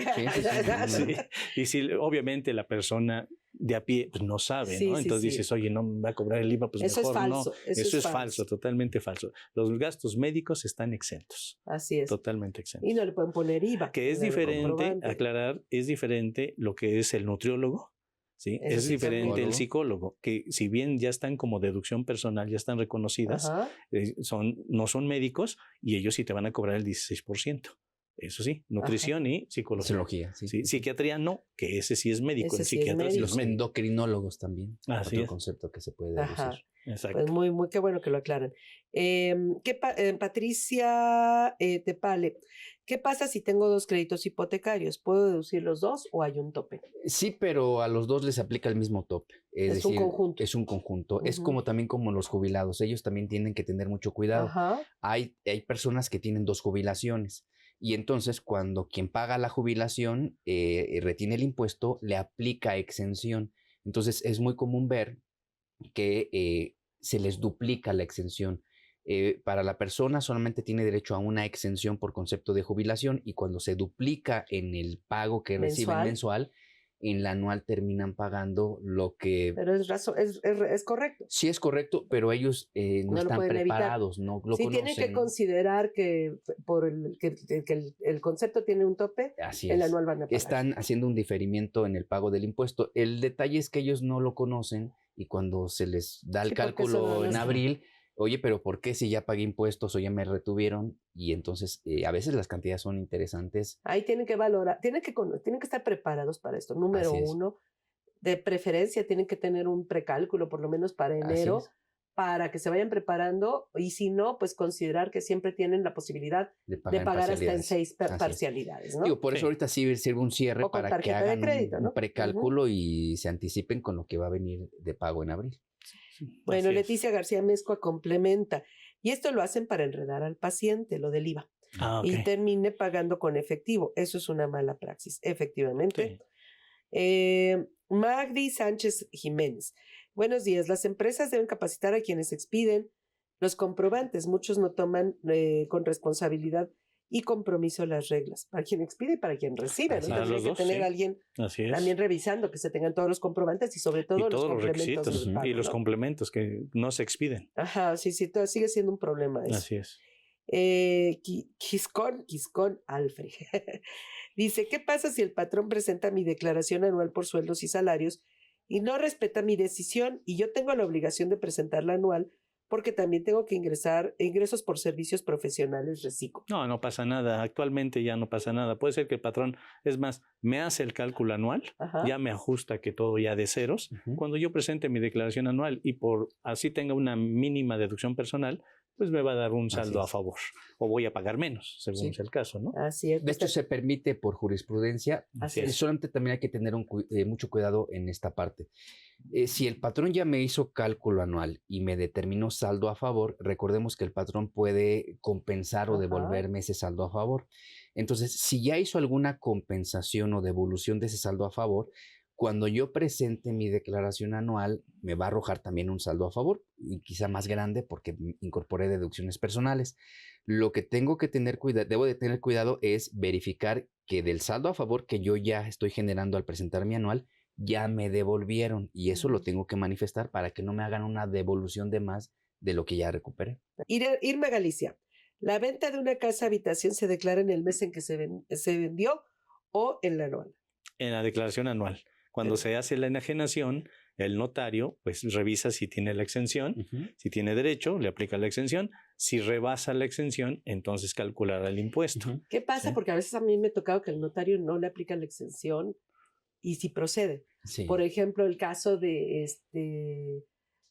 Speaker 2: Y si obviamente la persona de a pie pues no sabe, ¿no? Entonces dices, oye, no me va a cobrar el IVA, pues
Speaker 1: eso
Speaker 2: mejor
Speaker 1: es falso,
Speaker 2: no. Eso es falso, totalmente falso. Los gastos médicos están exentos.
Speaker 1: Así es.
Speaker 2: Totalmente exentos.
Speaker 1: Y no le pueden poner IVA.
Speaker 2: Que es diferente, aclarar, es diferente lo que es el nutriólogo, ¿sí? Es diferente el psicólogo, que si bien ya están como deducción personal, ya están reconocidas, no son médicos y ellos sí te van a cobrar el 16%. Eso sí, nutrición y psicología.
Speaker 3: Sí.
Speaker 2: Psiquiatría no, que ese sí es médico.
Speaker 1: El psiquiatra
Speaker 3: y los endocrinólogos también.
Speaker 2: Así
Speaker 3: otro concepto que se puede deducir.
Speaker 2: Exacto.
Speaker 1: Pues muy, muy, qué bueno que lo aclaran. Patricia Tepale, ¿qué pasa si tengo 2 créditos hipotecarios? ¿Puedo deducir los 2 o hay un tope?
Speaker 3: Sí, pero a los 2 les aplica el mismo tope. Es decir,
Speaker 1: un conjunto.
Speaker 3: Es un conjunto. Es como también como los jubilados. Ellos también tienen que tener mucho cuidado. Hay personas que tienen 2 jubilaciones. Y entonces cuando quien paga la jubilación retiene el impuesto, le aplica exención. Entonces es muy común ver que se les duplica la exención. Para la persona solamente tiene derecho a una exención por concepto de jubilación y cuando se duplica en el pago que reciben mensual, en la anual terminan pagando lo que...
Speaker 1: Pero es correcto.
Speaker 3: Sí es correcto, pero ellos no están preparados, no lo conocen.
Speaker 1: Tienen que considerar que el concepto tiene un tope, el anual van a pagar.
Speaker 3: Están haciendo un diferimiento en el pago del impuesto. El detalle es que ellos no lo conocen y cuando se les da el cálculo en abril, Oye, pero ¿por qué si ya pagué impuestos o ya me retuvieron? Y entonces a veces las cantidades son interesantes.
Speaker 1: Ahí tienen que valorar, tienen que estar preparados para esto. Número
Speaker 3: Así es,
Speaker 1: uno, de preferencia tienen que tener un precálculo, por lo menos para
Speaker 3: así
Speaker 1: enero,
Speaker 3: es,
Speaker 1: para que se vayan preparando y si no, pues considerar que siempre tienen la posibilidad
Speaker 3: de
Speaker 1: de
Speaker 3: pagar en
Speaker 1: pagar hasta en
Speaker 3: parcialidades.
Speaker 1: 6
Speaker 3: Así es.
Speaker 1: parcialidades, ¿no?
Speaker 3: Digo, por eso
Speaker 2: Sí.
Speaker 3: ahorita sí sirve un cierre
Speaker 1: O con
Speaker 3: para que
Speaker 1: tarjeta de
Speaker 3: hagan
Speaker 1: crédito,
Speaker 3: un
Speaker 1: ¿no? Ujú.
Speaker 3: precálculo y se anticipen con lo que va a venir de pago en abril.
Speaker 1: Bueno,
Speaker 2: Así es.
Speaker 1: Leticia García Mezcua complementa. Y esto lo hacen para enredar al paciente, lo del IVA,
Speaker 2: Ah, ok.
Speaker 1: y termine pagando con efectivo. Eso es una mala praxis, efectivamente.
Speaker 2: Sí.
Speaker 1: Magdi Sánchez Jiménez. Buenos días. Las empresas deben capacitar a quienes expiden los comprobantes. Muchos no toman con responsabilidad y compromiso las reglas. Para quien expide y para quien recibe,
Speaker 3: Así
Speaker 1: ¿no?
Speaker 3: es.
Speaker 1: Tendría
Speaker 2: Los
Speaker 1: que
Speaker 2: dos,
Speaker 1: tener
Speaker 2: sí.
Speaker 1: alguien
Speaker 2: Así es.
Speaker 1: también revisando que se tengan todos los comprobantes y sobre todo
Speaker 2: Y
Speaker 1: los
Speaker 2: todos los
Speaker 1: complementos
Speaker 2: requisitos
Speaker 1: del pago,
Speaker 2: y los
Speaker 1: ¿no?
Speaker 2: complementos que no se expiden.
Speaker 1: Ajá, sí, sí, sigue siendo un problema eso.
Speaker 2: Así es.
Speaker 1: Quiscón Alfred. Dice, ¿qué pasa si el patrón presenta mi declaración anual por sueldos y salarios y no respeta mi decisión y yo tengo la obligación de presentarla anual porque también tengo que ingresos por servicios profesionales reciclo?
Speaker 2: No, no pasa nada. Actualmente ya no pasa nada. Puede ser que el patrón, es más, me hace el cálculo anual,
Speaker 1: Ajá.
Speaker 2: ya me ajusta que todo ya de ceros.
Speaker 3: Ujú.
Speaker 2: Cuando yo presente mi declaración anual y por así tenga una mínima deducción personal, pues me va a dar un saldo a
Speaker 3: es.
Speaker 2: favor o voy a pagar menos, según
Speaker 3: Sí.
Speaker 2: sea el caso, ¿no?
Speaker 1: Así es.
Speaker 3: De hecho, se permite por jurisprudencia.
Speaker 1: Así
Speaker 2: es.
Speaker 3: Solamente también hay que tener mucho cuidado en esta parte. Si el patrón ya me hizo cálculo anual y me determinó saldo a favor, recordemos que el patrón puede compensar o
Speaker 1: Ajá.
Speaker 3: devolverme ese saldo a favor. Entonces, si ya hizo alguna compensación o devolución de ese saldo a favor, cuando yo presente mi declaración anual, me va a arrojar también un saldo a favor, y quizá más grande porque incorporé deducciones personales. Lo que tengo que tener cuidado, debo de tener cuidado es verificar que del saldo a favor que yo ya estoy generando al presentar mi anual, ya me devolvieron y eso lo tengo que manifestar para que no me hagan una devolución de más de lo que ya recuperé.
Speaker 1: Irma Galicia. ¿La venta de una casa habitación se declara en el mes en que se vendió o en la anual?
Speaker 2: En la declaración anual. Cuando se hace la enajenación, el notario pues revisa si tiene la exención, si tiene derecho, le aplica la exención, si rebasa la exención, entonces calculará el impuesto.
Speaker 1: ¿Qué pasa?
Speaker 2: Sí.
Speaker 1: Porque a veces a mí me ha tocado que el notario no le aplica la exención y si procede.
Speaker 3: Sí.
Speaker 1: Por ejemplo, el caso de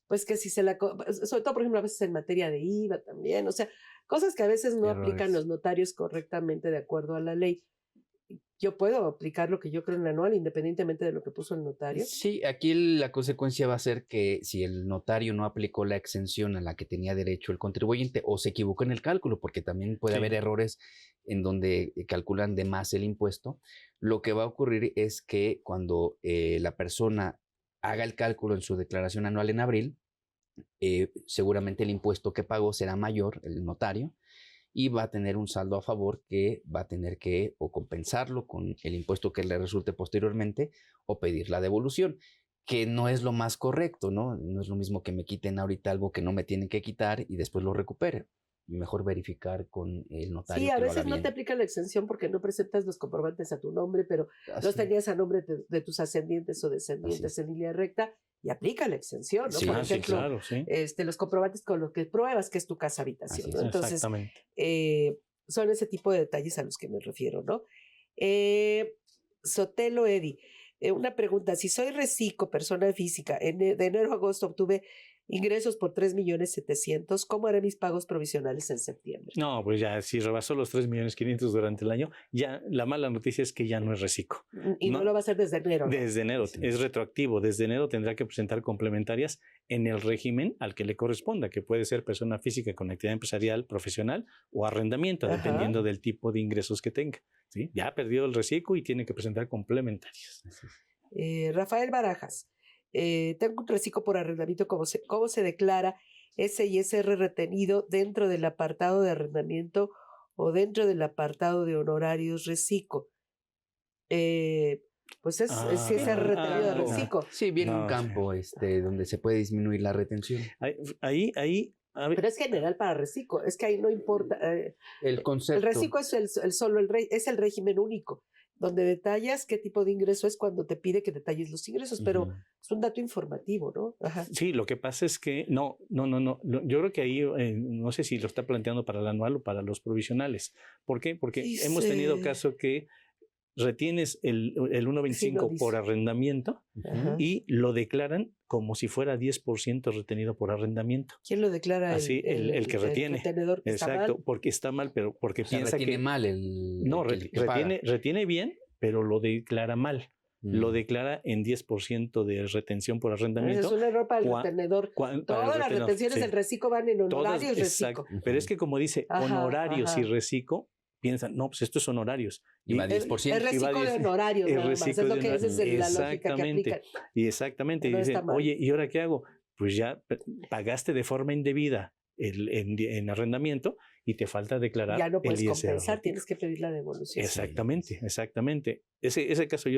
Speaker 1: pues que si se la, sobre todo por ejemplo a veces en materia de IVA también, o sea, cosas que a veces no aplican los notarios correctamente de acuerdo a la ley. Yo puedo aplicar lo que yo creo en la anual independientemente de lo que puso el notario.
Speaker 3: Sí, aquí la consecuencia va a ser que si el notario no aplicó la exención a la que tenía derecho el contribuyente o se equivocó en el cálculo, porque también puede haber errores en donde calculan de más el impuesto, lo que va a ocurrir es que cuando la persona haga el cálculo en su declaración anual en abril, seguramente el impuesto que pagó será mayor, el notario, y va a tener un saldo a favor que va a tener que o compensarlo con el impuesto que le resulte posteriormente o pedir la devolución, que no es lo más correcto, ¿no? No es lo mismo que me quiten ahorita algo que no me tienen que quitar y después lo recupere. Mejor verificar con el notario.
Speaker 1: Sí, a
Speaker 3: que lo
Speaker 1: veces
Speaker 3: haga
Speaker 1: no
Speaker 3: bien.
Speaker 1: te aplican la exención porque no presentas los comprobantes a tu nombre, pero
Speaker 3: Así
Speaker 1: los tenías a nombre de tus ascendientes o descendientes en línea recta y aplica la exención, ¿no?
Speaker 3: Sí,
Speaker 1: Por
Speaker 2: Sí,
Speaker 1: ejemplo,
Speaker 2: claro, sí.
Speaker 1: los comprobantes con los que pruebas que es tu casa habitación,
Speaker 3: Así
Speaker 1: ¿no?
Speaker 3: es.
Speaker 1: Entonces,
Speaker 2: Exactamente.
Speaker 1: son ese tipo de detalles a los que me refiero, ¿no? Sotelo Edi, una pregunta, si soy reciclo, persona física, de enero a agosto obtuve ingresos por 3.700.000, ¿cómo haré mis pagos provisionales en septiembre?
Speaker 2: No, pues ya, si rebasó los 3.500.000 durante el año, ya la mala noticia es que ya no es reciclo.
Speaker 1: Y no lo va a hacer desde enero, ¿no?
Speaker 2: Desde enero,
Speaker 3: Sí.
Speaker 2: es retroactivo. Desde enero tendrá que presentar complementarias en el régimen al que le corresponda, que puede ser persona física con actividad empresarial, profesional o arrendamiento,
Speaker 1: Ajá.
Speaker 2: dependiendo del tipo de ingresos que tenga. ¿Sí? Ya perdió el reciclo y tiene que presentar complementarias.
Speaker 1: Rafael Barajas, tengo un reciclo por arrendamiento, ¿cómo se declara ese ISR retenido dentro del apartado de arrendamiento o dentro del apartado de honorarios reciclo? Pues es ISR retenido de reciclo.
Speaker 3: Sí, viene un
Speaker 2: No,
Speaker 3: campo donde se puede disminuir la retención.
Speaker 2: Ahí, a ver,
Speaker 1: Pero es general para reciclo, es que ahí no importa.
Speaker 3: El concepto.
Speaker 1: El reciclo es es el régimen único. donde detallas qué tipo de ingreso es cuando te pide que detalles los ingresos, pero
Speaker 3: Ujú.
Speaker 1: es un dato informativo, ¿no? Ajá.
Speaker 2: Sí, lo que pasa es que no. Yo creo que ahí no sé si lo está planteando para el anual o para los provisionales. ¿Por qué? Porque hemos tenido
Speaker 1: Dice,
Speaker 2: caso que retienes el
Speaker 1: sí, no
Speaker 2: 1.25 por
Speaker 1: dice.
Speaker 2: arrendamiento
Speaker 1: Ajá.
Speaker 2: y lo declaran como si fuera 10% retenido por arrendamiento.
Speaker 1: ¿Quién lo declara?
Speaker 2: Así, el que
Speaker 1: El
Speaker 2: retiene.
Speaker 1: retenedor que está
Speaker 2: Exacto,
Speaker 1: mal.
Speaker 2: porque está mal, pero porque
Speaker 3: O sea,
Speaker 2: piensa
Speaker 3: retiene
Speaker 2: que
Speaker 3: mal
Speaker 2: no,
Speaker 3: el que paga.
Speaker 2: retiene bien, pero lo declara mal. Lo
Speaker 3: Mm.
Speaker 2: declara en 10% de retención por
Speaker 1: Ese es
Speaker 2: arrendamiento
Speaker 1: un error para el
Speaker 2: cua-
Speaker 1: retenedor.
Speaker 2: para el
Speaker 1: Todas las
Speaker 2: retenedor.
Speaker 1: retenciones
Speaker 2: Sí.
Speaker 1: del reciclo van en
Speaker 2: Todas,
Speaker 1: honorarios
Speaker 2: exacto.
Speaker 1: reciclo.
Speaker 2: Pero es que como dice
Speaker 1: Ajá,
Speaker 2: honorarios y
Speaker 1: ajá.
Speaker 2: reciclo, piensan, no, pues estos son honorarios.
Speaker 3: Y va
Speaker 2: Y
Speaker 1: Es
Speaker 3: 10%.
Speaker 1: reciclo de honorarios
Speaker 2: el
Speaker 1: nada más.
Speaker 2: reciclo
Speaker 1: Es lo
Speaker 2: de
Speaker 1: que esa
Speaker 2: honorarios.
Speaker 1: es la lógica que
Speaker 2: Exactamente.
Speaker 1: aplican.
Speaker 2: Y exactamente. Y
Speaker 1: No está
Speaker 2: dicen,
Speaker 1: mal.
Speaker 2: oye, ¿y ahora qué hago? Pues ya pagaste de forma indebida en arrendamiento y te falta declarar
Speaker 1: Ya no
Speaker 2: el
Speaker 1: puedes
Speaker 2: ISR.
Speaker 1: compensar, tienes que pedir la devolución.
Speaker 2: Exactamente, exactamente. Ese caso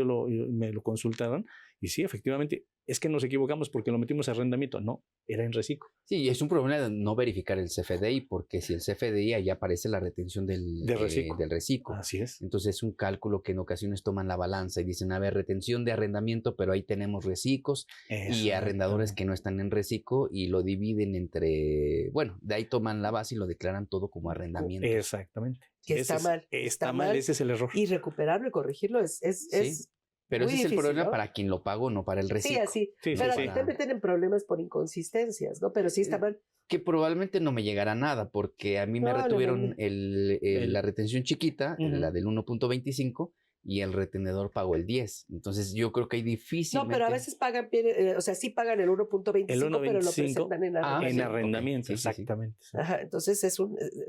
Speaker 2: me lo consultaron y sí, efectivamente, es que nos equivocamos porque lo metimos a arrendamiento. No, era en reciclo.
Speaker 3: Sí, es un problema de no verificar el CFDI, porque si el CFDI ahí aparece la retención
Speaker 2: De reciclo.
Speaker 3: del reciclo.
Speaker 2: Así es.
Speaker 3: Entonces es un cálculo que en ocasiones toman la balanza y dicen, a ver, retención de arrendamiento, pero ahí tenemos reciclos y arrendadores que no están en reciclo y lo dividen entre, bueno, de ahí toman la base y lo declaran todo como arrendamiento.
Speaker 2: Exactamente.
Speaker 1: Que está mal.
Speaker 2: Está mal, ese es el error.
Speaker 1: Y recuperarlo y corregirlo es
Speaker 3: Sí, pero
Speaker 1: muy
Speaker 3: ese es el
Speaker 1: difícil,
Speaker 3: problema
Speaker 1: ¿no?
Speaker 3: para quien lo pagó, no para el
Speaker 1: Sí,
Speaker 3: reciclo.
Speaker 1: así.
Speaker 2: Sí,
Speaker 1: Pero
Speaker 2: sí,
Speaker 1: a ti
Speaker 2: sí.
Speaker 1: te meten en problemas por inconsistencias, ¿no? Pero sí está mal.
Speaker 3: Que probablemente no me llegará nada, porque a mí me
Speaker 1: No,
Speaker 3: retuvieron
Speaker 2: El-
Speaker 3: la retención chiquita,
Speaker 2: Ujú.
Speaker 3: la del 1.25, y el retenedor pagó el 10. Entonces yo creo que hay
Speaker 1: No,
Speaker 3: difícilmente...
Speaker 1: pero a veces pagan, o sea, sí pagan el 1.25,
Speaker 2: El
Speaker 1: pero lo
Speaker 2: 1.25
Speaker 1: presentan en
Speaker 3: Ah,
Speaker 2: en
Speaker 1: arrendamiento.
Speaker 3: sí,
Speaker 2: arrendamiento,
Speaker 3: ok. Sí, sí, sí.
Speaker 2: exactamente. Sí.
Speaker 1: Ajá, entonces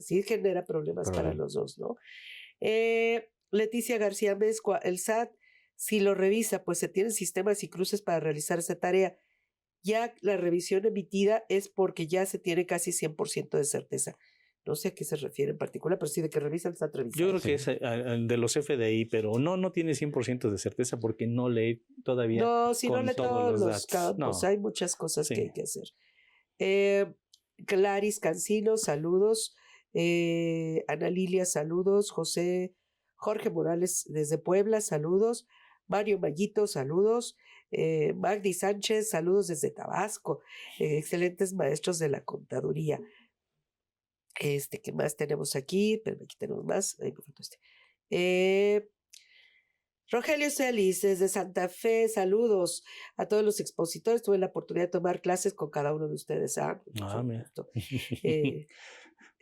Speaker 1: sí genera problemas para
Speaker 3: Problema.
Speaker 1: los dos, ¿no? Leticia García Mezcua, el SAT, si lo revisa, pues se tienen sistemas y cruces para realizar esa tarea. Ya la revisión emitida es porque ya se tiene casi 100% de certeza. No sé a qué se refiere en particular, pero sí de que revisa el SAT revisa.
Speaker 2: Yo creo que es de los FDI, pero no tiene 100% de certeza porque no lee todavía
Speaker 1: No, si no
Speaker 2: con
Speaker 1: lee
Speaker 2: todos los datos.
Speaker 1: campos,
Speaker 2: No.
Speaker 1: hay muchas cosas que
Speaker 2: Sí.
Speaker 1: hay que hacer. Claris Cancino, saludos. Ana Lilia, saludos. Jorge Morales desde Puebla, saludos. Mario Mallito, saludos. Magdi Sánchez, saludos desde Tabasco. Excelentes maestros de la contaduría. ¿Qué más tenemos aquí? Espérame, aquí tenemos más. Ahí me faltó Rogelio Celis, desde Santa Fe, saludos a todos los expositores. Tuve la oportunidad de tomar clases con cada uno de ustedes.
Speaker 2: Mira.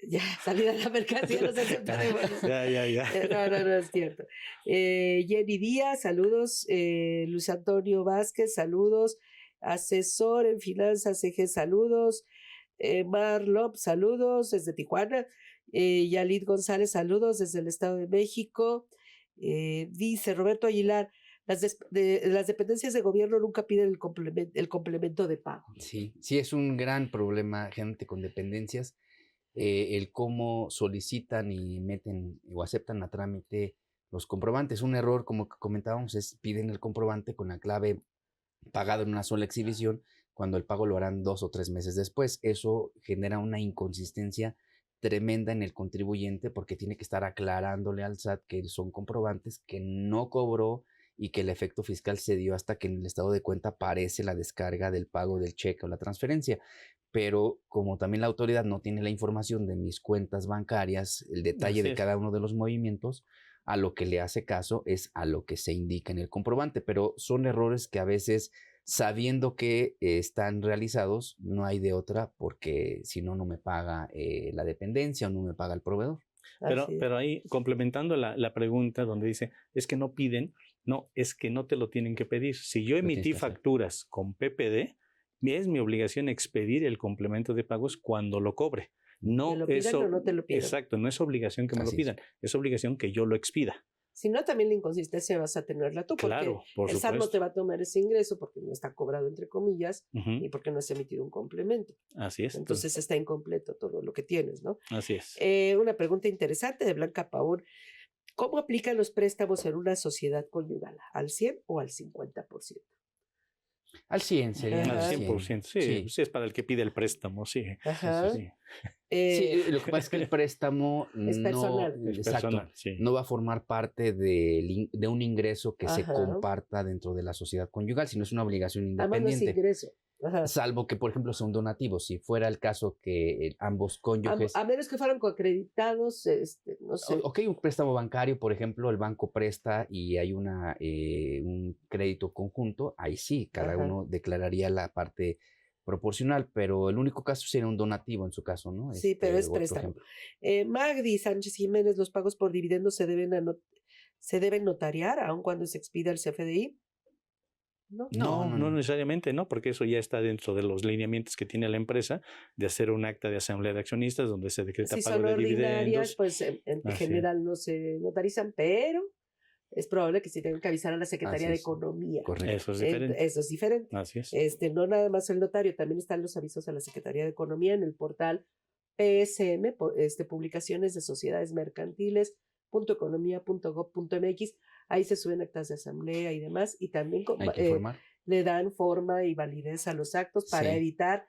Speaker 1: Ya, salida a la mercancía, no se acepta devolución.
Speaker 2: Ya.
Speaker 1: No es cierto. Jenny Díaz, saludos. Luis Antonio Vázquez, saludos. Asesor en finanzas EG, saludos. Marlop, saludos desde Tijuana. Yalid González, saludos desde el Estado de México. Dice Roberto Aguilar, las dependencias de gobierno nunca piden el complemento de pago.
Speaker 3: Sí, sí es un gran problema, gente con dependencias, el cómo solicitan y meten o aceptan a trámite los comprobantes. Un error, como comentábamos, es piden el comprobante con la clave pagado en una sola exhibición, cuando el pago lo harán 2 o 3 meses después. Eso genera una inconsistencia tremenda en el contribuyente porque tiene que estar aclarándole al SAT que son comprobantes que no cobró y que el efecto fiscal se dio hasta que en el estado de cuenta aparece la descarga del pago del cheque o la transferencia. Pero como también la autoridad no tiene la información de mis cuentas bancarias, el detalle de cada uno de los movimientos, a lo que le hace caso es a lo que se indica en el comprobante, pero son errores que a veces, sabiendo que están realizados, no hay de otra, porque si no, no me paga la dependencia o no me paga el proveedor.
Speaker 2: Pero ahí, complementando la pregunta donde dice, es que no piden, no, es que no te lo tienen que pedir. Si yo emití facturas con PPD, es mi obligación expedir el complemento de pagos cuando lo cobre. No,
Speaker 1: ¿te lo pidan o no te lo pidan?
Speaker 2: Exacto, no es obligación que me lo pidan, es obligación que yo lo expida.
Speaker 1: Si no, también la inconsistencia vas a tenerla tú, porque
Speaker 2: claro, por
Speaker 1: el SAT no te va a tomar ese ingreso porque no está cobrado entre comillas y porque no has emitido un complemento.
Speaker 2: Así es.
Speaker 1: Entonces está incompleto todo lo que tienes, ¿no?
Speaker 2: Así es.
Speaker 1: Una pregunta interesante de Blanca Pavón. ¿Cómo aplican los préstamos en una sociedad conyugal? ¿Al 100 o al 50%?
Speaker 3: Al 100 sería.
Speaker 2: Al 100%, sí,
Speaker 3: Sí.
Speaker 2: sí, es para el que pide el préstamo, sí.
Speaker 1: Ajá.
Speaker 2: Sí.
Speaker 3: Sí, lo que pasa es que el préstamo
Speaker 1: Es personal.
Speaker 2: Es
Speaker 3: exacto,
Speaker 2: personal, sí.
Speaker 3: no va a formar parte de un ingreso que se
Speaker 1: Ajá.
Speaker 3: comparta dentro de la sociedad conyugal, sino es una obligación
Speaker 1: Además no es
Speaker 3: independiente.
Speaker 1: ingreso. Ajá.
Speaker 3: Salvo que, por ejemplo, sea un donativo. Si fuera el caso que ambos cónyuges...
Speaker 1: A menos que fueran coacreditados, no sé.
Speaker 3: Ok, un préstamo bancario, por ejemplo, el banco presta y hay un crédito conjunto, ahí sí, cada
Speaker 1: Ajá.
Speaker 3: uno declararía la parte proporcional, pero el único caso sería un donativo en su caso, ¿no?
Speaker 1: Sí, pero es
Speaker 3: otro
Speaker 1: préstamo.
Speaker 3: ejemplo.
Speaker 1: Magdi Sánchez Jiménez, los pagos por dividendos se deben notariar, aun cuando se expida el CFDI. No.
Speaker 2: No necesariamente, no, porque eso ya está dentro de los lineamientos que tiene la empresa de hacer un acta de asamblea de accionistas donde se decreta
Speaker 1: Si
Speaker 2: pago
Speaker 1: son
Speaker 2: de
Speaker 1: ordinarias,
Speaker 2: dividendos.
Speaker 1: pues en
Speaker 2: Así es.
Speaker 1: general no se notarizan, pero es probable que sí tengan que avisar a la Secretaría
Speaker 3: Así
Speaker 1: de
Speaker 3: es.
Speaker 1: Economía.
Speaker 3: Correcto.
Speaker 2: Eso es diferente.
Speaker 1: Eso es diferente.
Speaker 2: Así es.
Speaker 1: No nada más el notario, también están los avisos a la Secretaría de Economía en el portal PSM, publicaciones de sociedades mercantiles .economía.gov.mx. Ahí se suben actas de asamblea y demás, y también
Speaker 3: Hay que informar.
Speaker 1: le dan forma y validez a los actos para
Speaker 3: Sí.
Speaker 1: evitar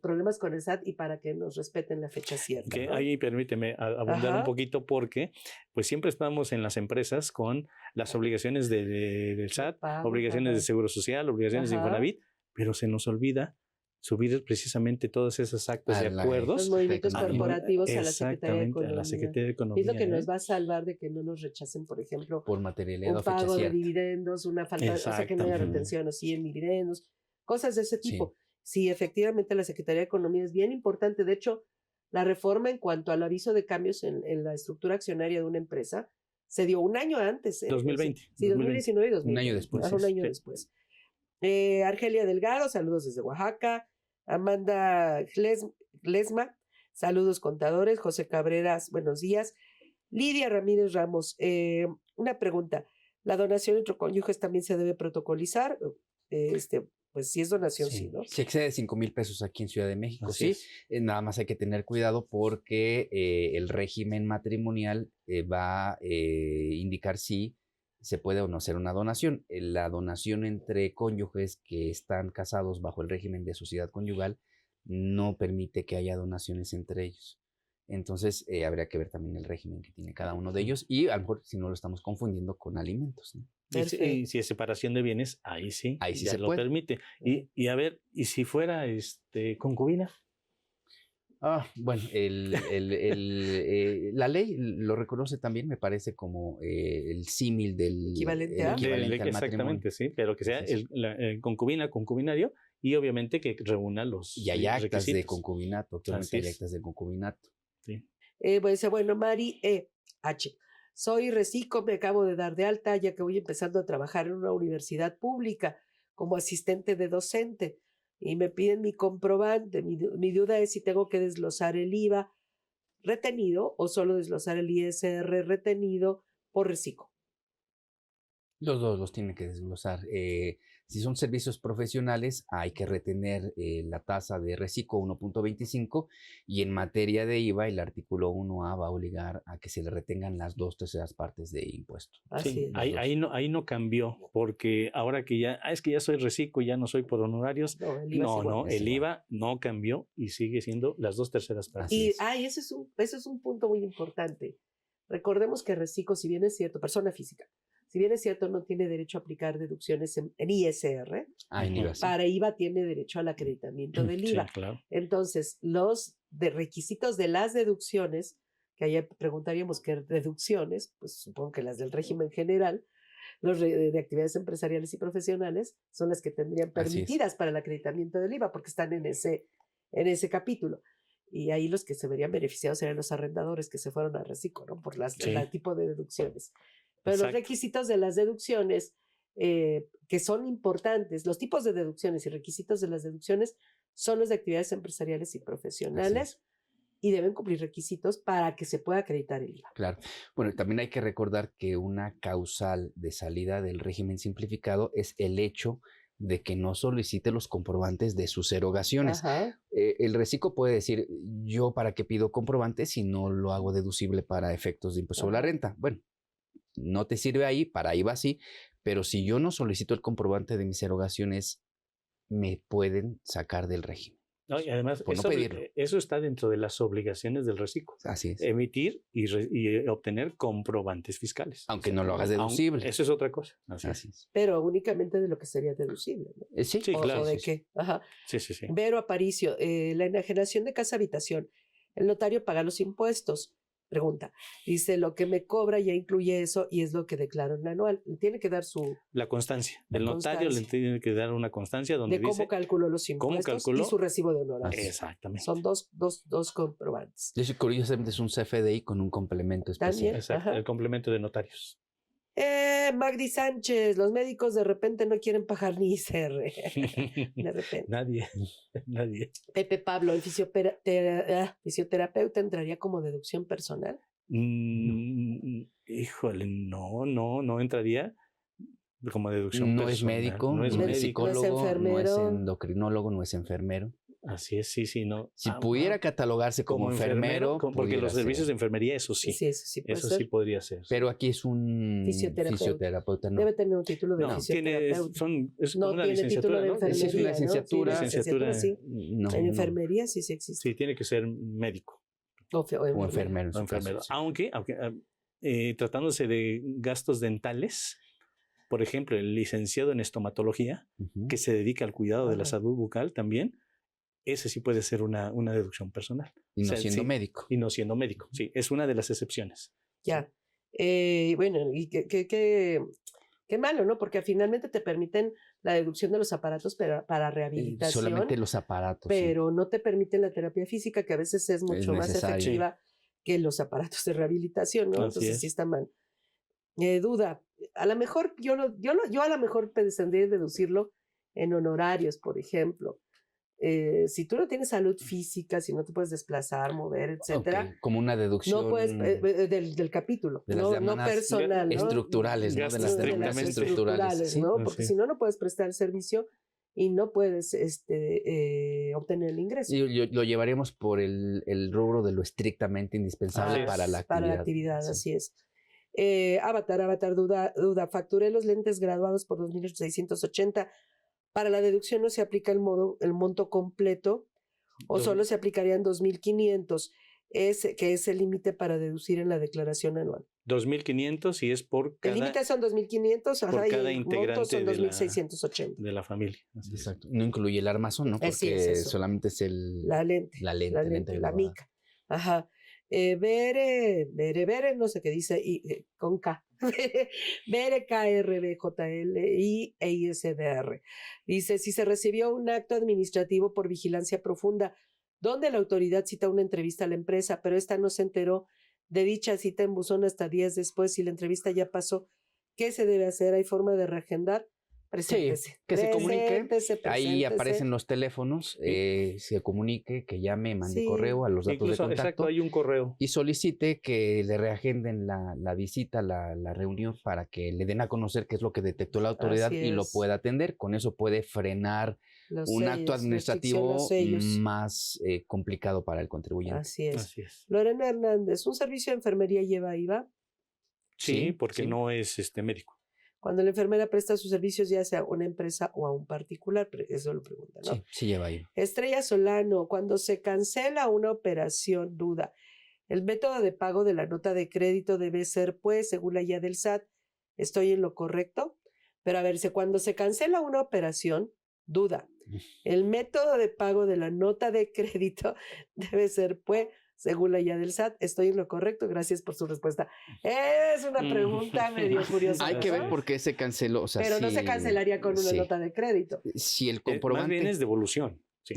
Speaker 1: problemas con el SAT y para que nos respeten la fecha cierta.
Speaker 2: Que
Speaker 1: ¿no?
Speaker 2: ahí permíteme abundar
Speaker 1: Ajá.
Speaker 2: un poquito porque pues siempre estamos en las empresas con las obligaciones del SAT,
Speaker 1: Pago,
Speaker 2: obligaciones
Speaker 1: ajá.
Speaker 2: de Seguro Social, obligaciones de
Speaker 1: Ajá.
Speaker 2: Infonavit, pero se nos olvida subir precisamente todos esos actos
Speaker 3: A
Speaker 2: de
Speaker 3: la-
Speaker 2: acuerdos.
Speaker 1: Los movimientos
Speaker 3: Economía.
Speaker 1: corporativos a la Secretaría de
Speaker 2: Exactamente,
Speaker 1: Economía.
Speaker 2: a la Secretaría de
Speaker 1: Y
Speaker 2: Economía.
Speaker 1: es lo que nos
Speaker 2: ¿eh?
Speaker 1: va a salvar de que no nos rechacen, por ejemplo,
Speaker 3: Por materialidad
Speaker 1: un
Speaker 3: o fecha
Speaker 1: pago de
Speaker 3: cierta.
Speaker 1: dividendos, una falta, o sea, que no haya
Speaker 2: Exacto.
Speaker 1: retención o sí en dividendos, cosas de ese
Speaker 3: Sí.
Speaker 1: tipo. Sí, efectivamente la Secretaría de Economía es bien importante. De hecho, la reforma en cuanto al aviso de cambios en la estructura accionaria de una empresa se dio un año antes.
Speaker 2: 2020.
Speaker 1: Sí, 2019 y 2020.
Speaker 3: Un año después.
Speaker 1: Ajá, un año
Speaker 2: Sí.
Speaker 1: después. Argelia Delgado, saludos desde Oaxaca. Amanda Glesma, saludos contadores. José Cabreras, buenos días. Lidia Ramírez Ramos, una pregunta. ¿La donación entre cónyuges también se debe protocolizar? Pues si es donación, sí, ¿no?
Speaker 3: Si excede 5,000 pesos aquí en Ciudad de México,
Speaker 2: Así
Speaker 3: sí.
Speaker 2: es.
Speaker 3: Nada más hay que tener cuidado porque el régimen matrimonial va a indicar si se puede o no hacer una donación. La donación entre cónyuges que están casados bajo el régimen de sociedad conyugal no permite que haya donaciones entre ellos. Entonces, habría que ver también el régimen que tiene cada uno de ellos y a lo mejor si no lo estamos confundiendo con alimentos, ¿no?
Speaker 2: Y si es separación de bienes, ahí sí
Speaker 3: se
Speaker 2: lo
Speaker 3: puede.
Speaker 2: permite. Y a ver, ¿y si fuera concubina?
Speaker 3: Bueno, la ley lo reconoce también, me parece, como el símil del
Speaker 1: Equivalente a.
Speaker 3: al matrimonio.
Speaker 2: Exactamente, sí, pero que sea
Speaker 3: Entonces,
Speaker 2: el concubina, concubinario, y obviamente que reúna los
Speaker 3: y hay actas de
Speaker 2: requisitos.
Speaker 3: concubinato, actualmente
Speaker 2: Así
Speaker 3: hay
Speaker 2: es.
Speaker 3: actas de concubinato.
Speaker 2: Sí.
Speaker 1: Bueno, Mari H. Soy reciclo, me acabo de dar de alta ya que voy empezando a trabajar en una universidad pública como asistente de docente y me piden mi comprobante. Mi duda es si tengo que desglosar el IVA retenido o solo desglosar el ISR retenido por reciclo.
Speaker 3: Los dos los tienen que desglosar. Si son servicios profesionales, hay que retener la tasa de reciclo 1.25 y en materia de IVA, el artículo 1A va a obligar a que se le retengan las 2/3 partes de impuesto.
Speaker 1: Así
Speaker 2: Sí,
Speaker 1: es.
Speaker 2: ahí no cambió, porque ahora que es que ya soy reciclo, ya no soy por honorarios.
Speaker 1: No, el IVA es igual.
Speaker 3: es
Speaker 2: El
Speaker 3: igual.
Speaker 2: IVA no cambió y sigue siendo las 2/3 partes.
Speaker 3: Así
Speaker 1: Y
Speaker 3: es.
Speaker 1: ese es un punto muy importante. Recordemos que reciclo, si bien es cierto, persona física, si bien es cierto, no tiene derecho a aplicar deducciones en ISR,
Speaker 3: En IVA, sí.
Speaker 1: para IVA tiene derecho al acreditamiento del
Speaker 2: Sí,
Speaker 1: IVA.
Speaker 2: claro.
Speaker 1: Entonces, los requisitos de las deducciones, que allá preguntaríamos qué deducciones, pues supongo que las del régimen general, los de actividades empresariales y profesionales, son las que tendrían
Speaker 3: Así es.
Speaker 1: permitidas para el acreditamiento del IVA, porque están en ese capítulo. Y ahí los que se verían beneficiados serían los arrendadores que se fueron a reciclo, ¿no? Por
Speaker 2: Sí.
Speaker 1: el tipo de deducciones. Pero los
Speaker 2: Exacto.
Speaker 1: requisitos de las deducciones, que son importantes, los tipos de deducciones y requisitos de las deducciones son los de actividades empresariales y profesionales y deben cumplir requisitos para que se pueda acreditar el IVA.
Speaker 3: Claro. Bueno, también hay que recordar que una causal de salida del régimen simplificado es el hecho de que no solicite los comprobantes de sus erogaciones.
Speaker 1: Ajá.
Speaker 3: El reciclo puede decir, yo para qué pido comprobantes si no lo hago deducible para efectos de impuesto sobre la
Speaker 1: Ajá.
Speaker 3: renta. Bueno, no te sirve ahí, para IVA sí, pero si yo no solicito el comprobante de mis erogaciones, me pueden sacar del régimen.
Speaker 2: No, y además,
Speaker 3: por no pedirlo.
Speaker 2: eso está dentro de las obligaciones del reciclo.
Speaker 3: Así es.
Speaker 2: Emitir y obtener comprobantes fiscales.
Speaker 3: Aunque no lo hagas deducible.
Speaker 2: Eso es otra cosa.
Speaker 3: Así es.
Speaker 1: Pero únicamente de lo que sería deducible, ¿no?
Speaker 3: Sí,
Speaker 2: Sí, claro.
Speaker 1: ¿O de
Speaker 2: sí.
Speaker 1: qué? Ajá.
Speaker 2: Sí, sí, sí.
Speaker 1: Vero Aparicio, la enajenación de casa-habitación. El notario paga los impuestos. Pregunta. Dice, lo que me cobra ya incluye eso y es lo que declaro en la anual. Le tiene que dar
Speaker 2: La constancia.
Speaker 1: La
Speaker 2: El notario le
Speaker 1: constancia.
Speaker 2: tiene que dar una constancia donde
Speaker 1: de cómo
Speaker 2: dice
Speaker 1: calculó los
Speaker 2: cómo
Speaker 1: impuestos
Speaker 2: calculó.
Speaker 1: y su recibo de honorarios.
Speaker 2: Exactamente.
Speaker 1: Son dos comprobantes.
Speaker 3: De hecho, curiosamente es un CFDI con un complemento especial.
Speaker 1: También.
Speaker 2: Exacto,
Speaker 1: Ajá.
Speaker 2: el complemento de notarios.
Speaker 1: Magdi Sánchez, los médicos de repente no quieren pagar ni ISR. De repente.
Speaker 2: Nadie.
Speaker 1: Pepe Pablo, el fisioterapeuta entraría como deducción personal.
Speaker 2: Híjole, no entraría como deducción
Speaker 3: No
Speaker 2: personal.
Speaker 3: es médico,
Speaker 2: no es
Speaker 3: no es
Speaker 2: médico.
Speaker 3: psicólogo, no es
Speaker 1: enfermero.
Speaker 3: endocrinólogo, no es enfermero.
Speaker 2: Así es, sí, no.
Speaker 3: Si pudiera
Speaker 2: wow.
Speaker 3: catalogarse como enfermero,
Speaker 2: porque
Speaker 3: pudiera
Speaker 2: los servicios de
Speaker 3: ser.
Speaker 2: enfermería, eso sí.
Speaker 1: Sí, eso sí puede
Speaker 2: Eso
Speaker 1: ser.
Speaker 2: sí podría ser.
Speaker 3: Pero aquí es un
Speaker 1: Fisioterapeuta.
Speaker 3: no.
Speaker 1: Debe tener un título de
Speaker 2: no, es
Speaker 1: no
Speaker 2: como una
Speaker 1: tiene título
Speaker 2: licenciatura,
Speaker 1: de
Speaker 2: ¿no?
Speaker 1: enfermería.
Speaker 3: Es una
Speaker 1: ¿no?
Speaker 3: licenciatura.
Speaker 1: Sí, licenciatura, sí.
Speaker 3: No,
Speaker 1: En
Speaker 3: no.
Speaker 1: enfermería sí existe.
Speaker 2: Sí, tiene que ser médico
Speaker 1: O
Speaker 3: O enfermero. en
Speaker 2: o
Speaker 3: su caso,
Speaker 2: enfermero.
Speaker 3: sí.
Speaker 2: Aunque tratándose de gastos dentales, por ejemplo, el licenciado en estomatología,
Speaker 3: Ujú.
Speaker 2: que se dedica al cuidado de la
Speaker 1: Ajá.
Speaker 2: salud bucal también, ese sí puede ser una deducción personal.
Speaker 3: Y no
Speaker 2: O sea,
Speaker 3: siendo
Speaker 2: sí,
Speaker 3: médico.
Speaker 2: Y no siendo médico, sí, es una de las excepciones.
Speaker 1: Ya. Bueno, y qué malo, ¿no? Porque finalmente te permiten la deducción de los aparatos para rehabilitación,
Speaker 3: Solamente los aparatos.
Speaker 1: pero no te permiten la terapia física, que a veces es mucho más
Speaker 3: necesario.
Speaker 1: efectiva que los aparatos de rehabilitación, ¿no?
Speaker 2: Así
Speaker 1: Entonces
Speaker 2: es.
Speaker 1: sí está mal. Duda, a lo mejor yo a lo mejor pensaría en deducirlo en honorarios, por ejemplo. Si tú no tienes salud física, si no te puedes desplazar, mover, etcétera,
Speaker 3: Ok, como una deducción.
Speaker 1: no puedes, del capítulo,
Speaker 3: de las
Speaker 1: no
Speaker 3: llamadas
Speaker 1: personal, ¿no?
Speaker 3: estructurales, ¿no? De
Speaker 2: Gastos
Speaker 3: las
Speaker 1: de las
Speaker 3: demandas
Speaker 2: estrictamente
Speaker 3: estructurales. Sí.
Speaker 1: ¿no?
Speaker 2: Ah,
Speaker 1: Porque
Speaker 2: sí.
Speaker 1: si no, no puedes prestar el servicio y no puedes obtener el ingreso.
Speaker 3: Y lo llevaríamos por el rubro de lo estrictamente indispensable
Speaker 2: Así es.
Speaker 3: para la actividad.
Speaker 1: Para la actividad,
Speaker 3: Sí.
Speaker 1: así es. Avatar, duda. Facturé los lentes graduados por 2.680. Para la deducción no se aplica el monto completo o
Speaker 2: Dos-
Speaker 1: solo se aplicarían 2.500, que es el límite para deducir en la declaración anual.
Speaker 2: 2.500 y es por
Speaker 1: El límite son 2.500,
Speaker 2: por
Speaker 1: ajá, y
Speaker 2: cada
Speaker 1: el monto
Speaker 2: integrante
Speaker 1: son
Speaker 2: de la-
Speaker 1: 2.680.
Speaker 2: de la familia. Así es.
Speaker 3: Exacto. No incluye el armazón, ¿no?
Speaker 1: Así
Speaker 3: Porque
Speaker 1: es eso.
Speaker 3: solamente es el,
Speaker 1: La lente.
Speaker 3: la lente,
Speaker 1: La
Speaker 3: el
Speaker 1: lente, la
Speaker 3: graduado.
Speaker 1: mica. Ajá. Bere, no sé qué dice, con K. Bere, KRBJL y ISDR. Dice, si se recibió un acto administrativo por vigilancia profunda, donde la autoridad cita una entrevista a la empresa, pero esta no se enteró de dicha cita en buzón hasta días después, si la entrevista ya pasó, ¿qué se debe hacer? ¿Hay forma de reagendar? Preséntese.
Speaker 3: Sí, que se comunique.
Speaker 1: Preséntese.
Speaker 3: Ahí aparecen los teléfonos, se comunique, que llame, mande
Speaker 1: Sí.
Speaker 3: correo a los datos
Speaker 2: Incluso,
Speaker 3: de
Speaker 2: exacto,
Speaker 3: contacto
Speaker 2: hay un correo.
Speaker 3: y solicite que le reagenden la visita, la reunión para que le den a conocer qué es lo que detectó la autoridad
Speaker 1: Así
Speaker 3: y lo
Speaker 1: es.
Speaker 3: pueda atender. Con eso puede frenar
Speaker 1: Los
Speaker 3: un
Speaker 1: sellos,
Speaker 3: acto administrativo
Speaker 1: los sellos.
Speaker 3: más complicado para el contribuyente.
Speaker 1: Así es.
Speaker 2: Así es.
Speaker 1: Lorena Hernández, ¿un servicio de enfermería lleva IVA?
Speaker 2: Sí,
Speaker 3: Sí,
Speaker 2: porque
Speaker 3: sí.
Speaker 2: no es médico.
Speaker 1: Cuando la enfermera presta sus servicios ya sea a una empresa o a un particular, eso lo pregunta, ¿no?
Speaker 3: Sí, sí lleva ahí.
Speaker 1: Estrella Solano, cuando se cancela una operación, duda, el método de pago de la nota de crédito debe ser, pues, según la guía del SAT, ¿estoy en lo correcto? Pero a ver, cuando se cancela una operación, duda, el método de pago de la nota de crédito debe ser, pues, según la guía del SAT, ¿estoy en lo correcto? Gracias por su respuesta. Es una pregunta medio curiosa.
Speaker 3: Hay que ver
Speaker 1: ¿verdad?
Speaker 3: por qué se canceló. O sea,
Speaker 1: Pero no se
Speaker 3: si-
Speaker 1: cancelaría con una
Speaker 3: sí.
Speaker 1: nota de crédito.
Speaker 3: Si el
Speaker 2: Más
Speaker 3: comprobante.
Speaker 2: bien es devolución. ¿Sí?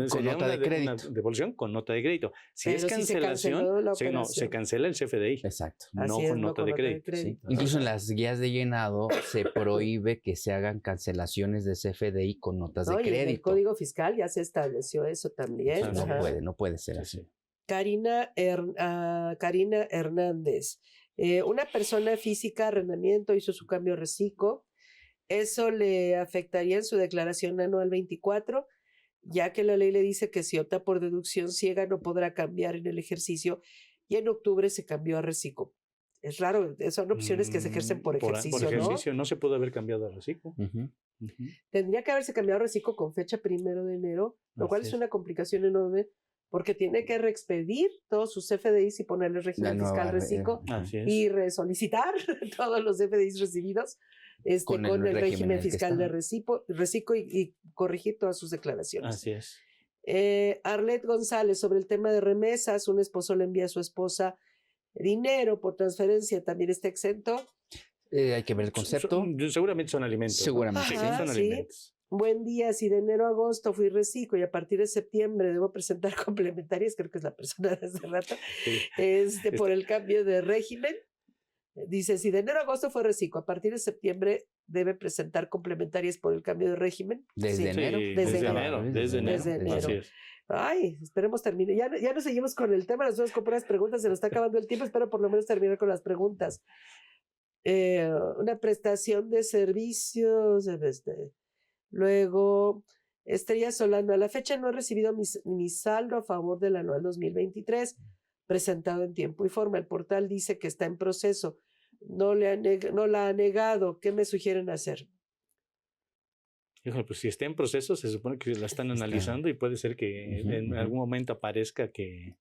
Speaker 2: Sería
Speaker 3: nota de
Speaker 2: una
Speaker 3: crédito.
Speaker 2: devolución con nota de crédito. Si
Speaker 1: Pero
Speaker 2: es
Speaker 1: si se
Speaker 2: cancelación,
Speaker 1: canceló la
Speaker 2: se
Speaker 1: operación.
Speaker 2: cancela el CFDI,
Speaker 3: Exacto.
Speaker 2: no
Speaker 1: Así es,
Speaker 2: con nota de crédito.
Speaker 3: Sí.
Speaker 1: Ajá.
Speaker 3: Incluso en las guías de llenado se prohíbe que se hagan cancelaciones de CFDI con notas
Speaker 1: No,
Speaker 3: de
Speaker 1: y en el
Speaker 3: crédito.
Speaker 1: Código Fiscal ya se estableció eso también.
Speaker 2: O sea,
Speaker 1: Ajá.
Speaker 3: No puede ser
Speaker 2: Sí,
Speaker 3: así.
Speaker 2: sí.
Speaker 1: Karina Hernández. Una persona física, arrendamiento, hizo su cambio reciclo. Eso le afectaría en su declaración anual 24, ya que la ley le dice que si opta por deducción ciega no podrá cambiar en el ejercicio y en octubre se cambió a reciclo. Es raro, son opciones que se ejercen por ejercicio,
Speaker 2: Por ejercicio, no se pudo haber cambiado a reciclo.
Speaker 1: Tendría que haberse cambiado a reciclo con fecha 1 de enero, lo cual es una complicación enorme porque tiene que reexpedir todos sus CFDIs y ponerle régimen fiscal reciclo y resolicitar todos los CFDIs recibidos con el régimen fiscal de reciclo y corregir todas sus declaraciones.
Speaker 2: Así es.
Speaker 1: Arlet González, sobre el tema de remesas, un esposo le envía a su esposa dinero por transferencia, ¿también está exento?
Speaker 3: Hay que ver el concepto.
Speaker 2: Seguramente son alimentos.
Speaker 3: Seguramente,
Speaker 2: ¿no? Son alimentos.
Speaker 1: Buen día, si de enero a agosto fui reciclo y a partir de septiembre debo presentar complementarias, creo que es la persona de hace rato, por el cambio de régimen. Dice, si de enero a agosto fue reciclo, a partir de septiembre debe presentar complementarias por el cambio de régimen.
Speaker 3: ¿Desde enero?
Speaker 1: Desde enero.
Speaker 2: Así es.
Speaker 1: Ay, esperemos termine. Ya no seguimos con el tema, nosotros con puras preguntas, se nos está acabando el tiempo, espero por lo menos terminar con las preguntas. Una prestación de servicios, luego, Estrella Solano, a la fecha no he recibido mi saldo a favor del anual 2023, presentado en tiempo y forma. El portal dice que está en proceso, no la ha negado. ¿Qué me sugieren hacer?
Speaker 2: Híjole, pues si está en proceso, se supone que la están analizando y puede ser que en algún momento aparezca que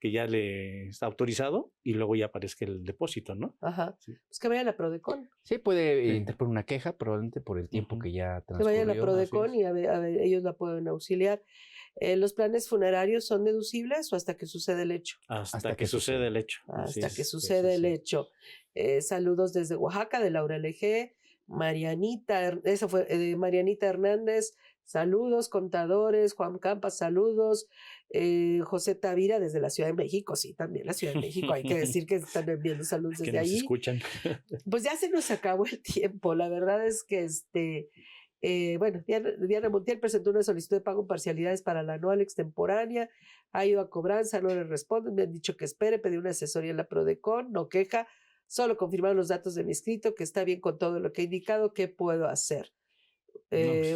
Speaker 2: ya le está autorizado y luego ya aparezca el depósito, ¿no?
Speaker 1: Ajá. Sí. Pues que vaya a la Prodecon.
Speaker 3: Sí, puede interponer una queja, probablemente por el tiempo que ya transcurrió.
Speaker 1: Que vaya a la Prodecon y a ver, ellos la pueden auxiliar. ¿Los planes funerarios son deducibles o hasta que sucede el hecho?
Speaker 2: Hasta que sucede el hecho.
Speaker 1: Hasta que sucede el hecho. Saludos desde Oaxaca, de Laura LG. Marianita Hernández, saludos. Contadores, Juan Campas, saludos. José Tavira desde la Ciudad de México, sí, también la Ciudad de México, hay que decir que están enviando saludos desde ahí.
Speaker 2: Escuchan.
Speaker 1: Pues ya se nos acabó el tiempo, la verdad es que bueno, Diana Montiel presentó una solicitud de pago en parcialidades para la anual extemporánea, ha ido a cobranza, no le responden, me han dicho que espere, pedí una asesoría en la Prodecon, no queja, solo confirmaron los datos de mi escrito, que está bien con todo lo que he indicado, ¿qué puedo hacer?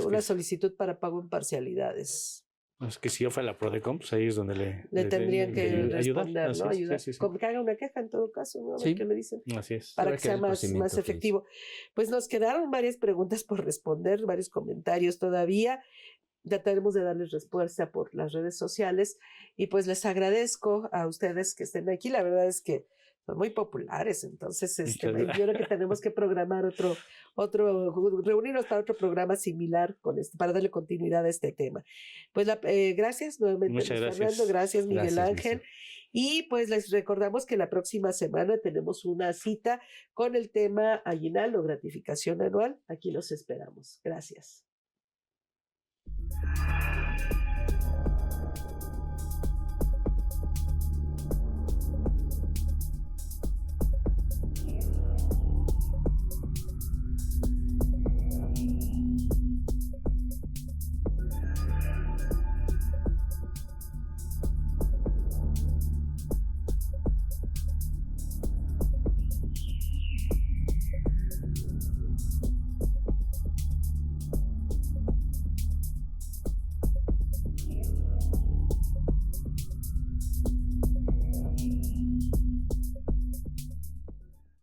Speaker 1: Una solicitud para pago en parcialidades.
Speaker 2: Es que si yo fuera la Prodecon, pues ahí es donde le
Speaker 1: tendrían que responder, ¿no? Ayudar.
Speaker 2: Sí.
Speaker 1: Como que haga una queja en todo caso, ¿no? A ver qué le dicen.
Speaker 2: Así es.
Speaker 1: Para que sea más efectivo. Pues nos quedaron varias preguntas por responder, varios comentarios todavía. Trataremos de darles respuesta por las redes sociales. Y pues les agradezco a ustedes que estén aquí. La verdad es que son muy populares, entonces yo creo que tenemos que programar reunirnos para otro programa similar para darle continuidad a este tema. Pues gracias nuevamente,
Speaker 2: Muchas gracias.
Speaker 1: Fernando, gracias Miguel Ángel. Y pues les recordamos que la próxima semana tenemos una cita con el tema aguinaldo, gratificación anual. Aquí los esperamos. Gracias.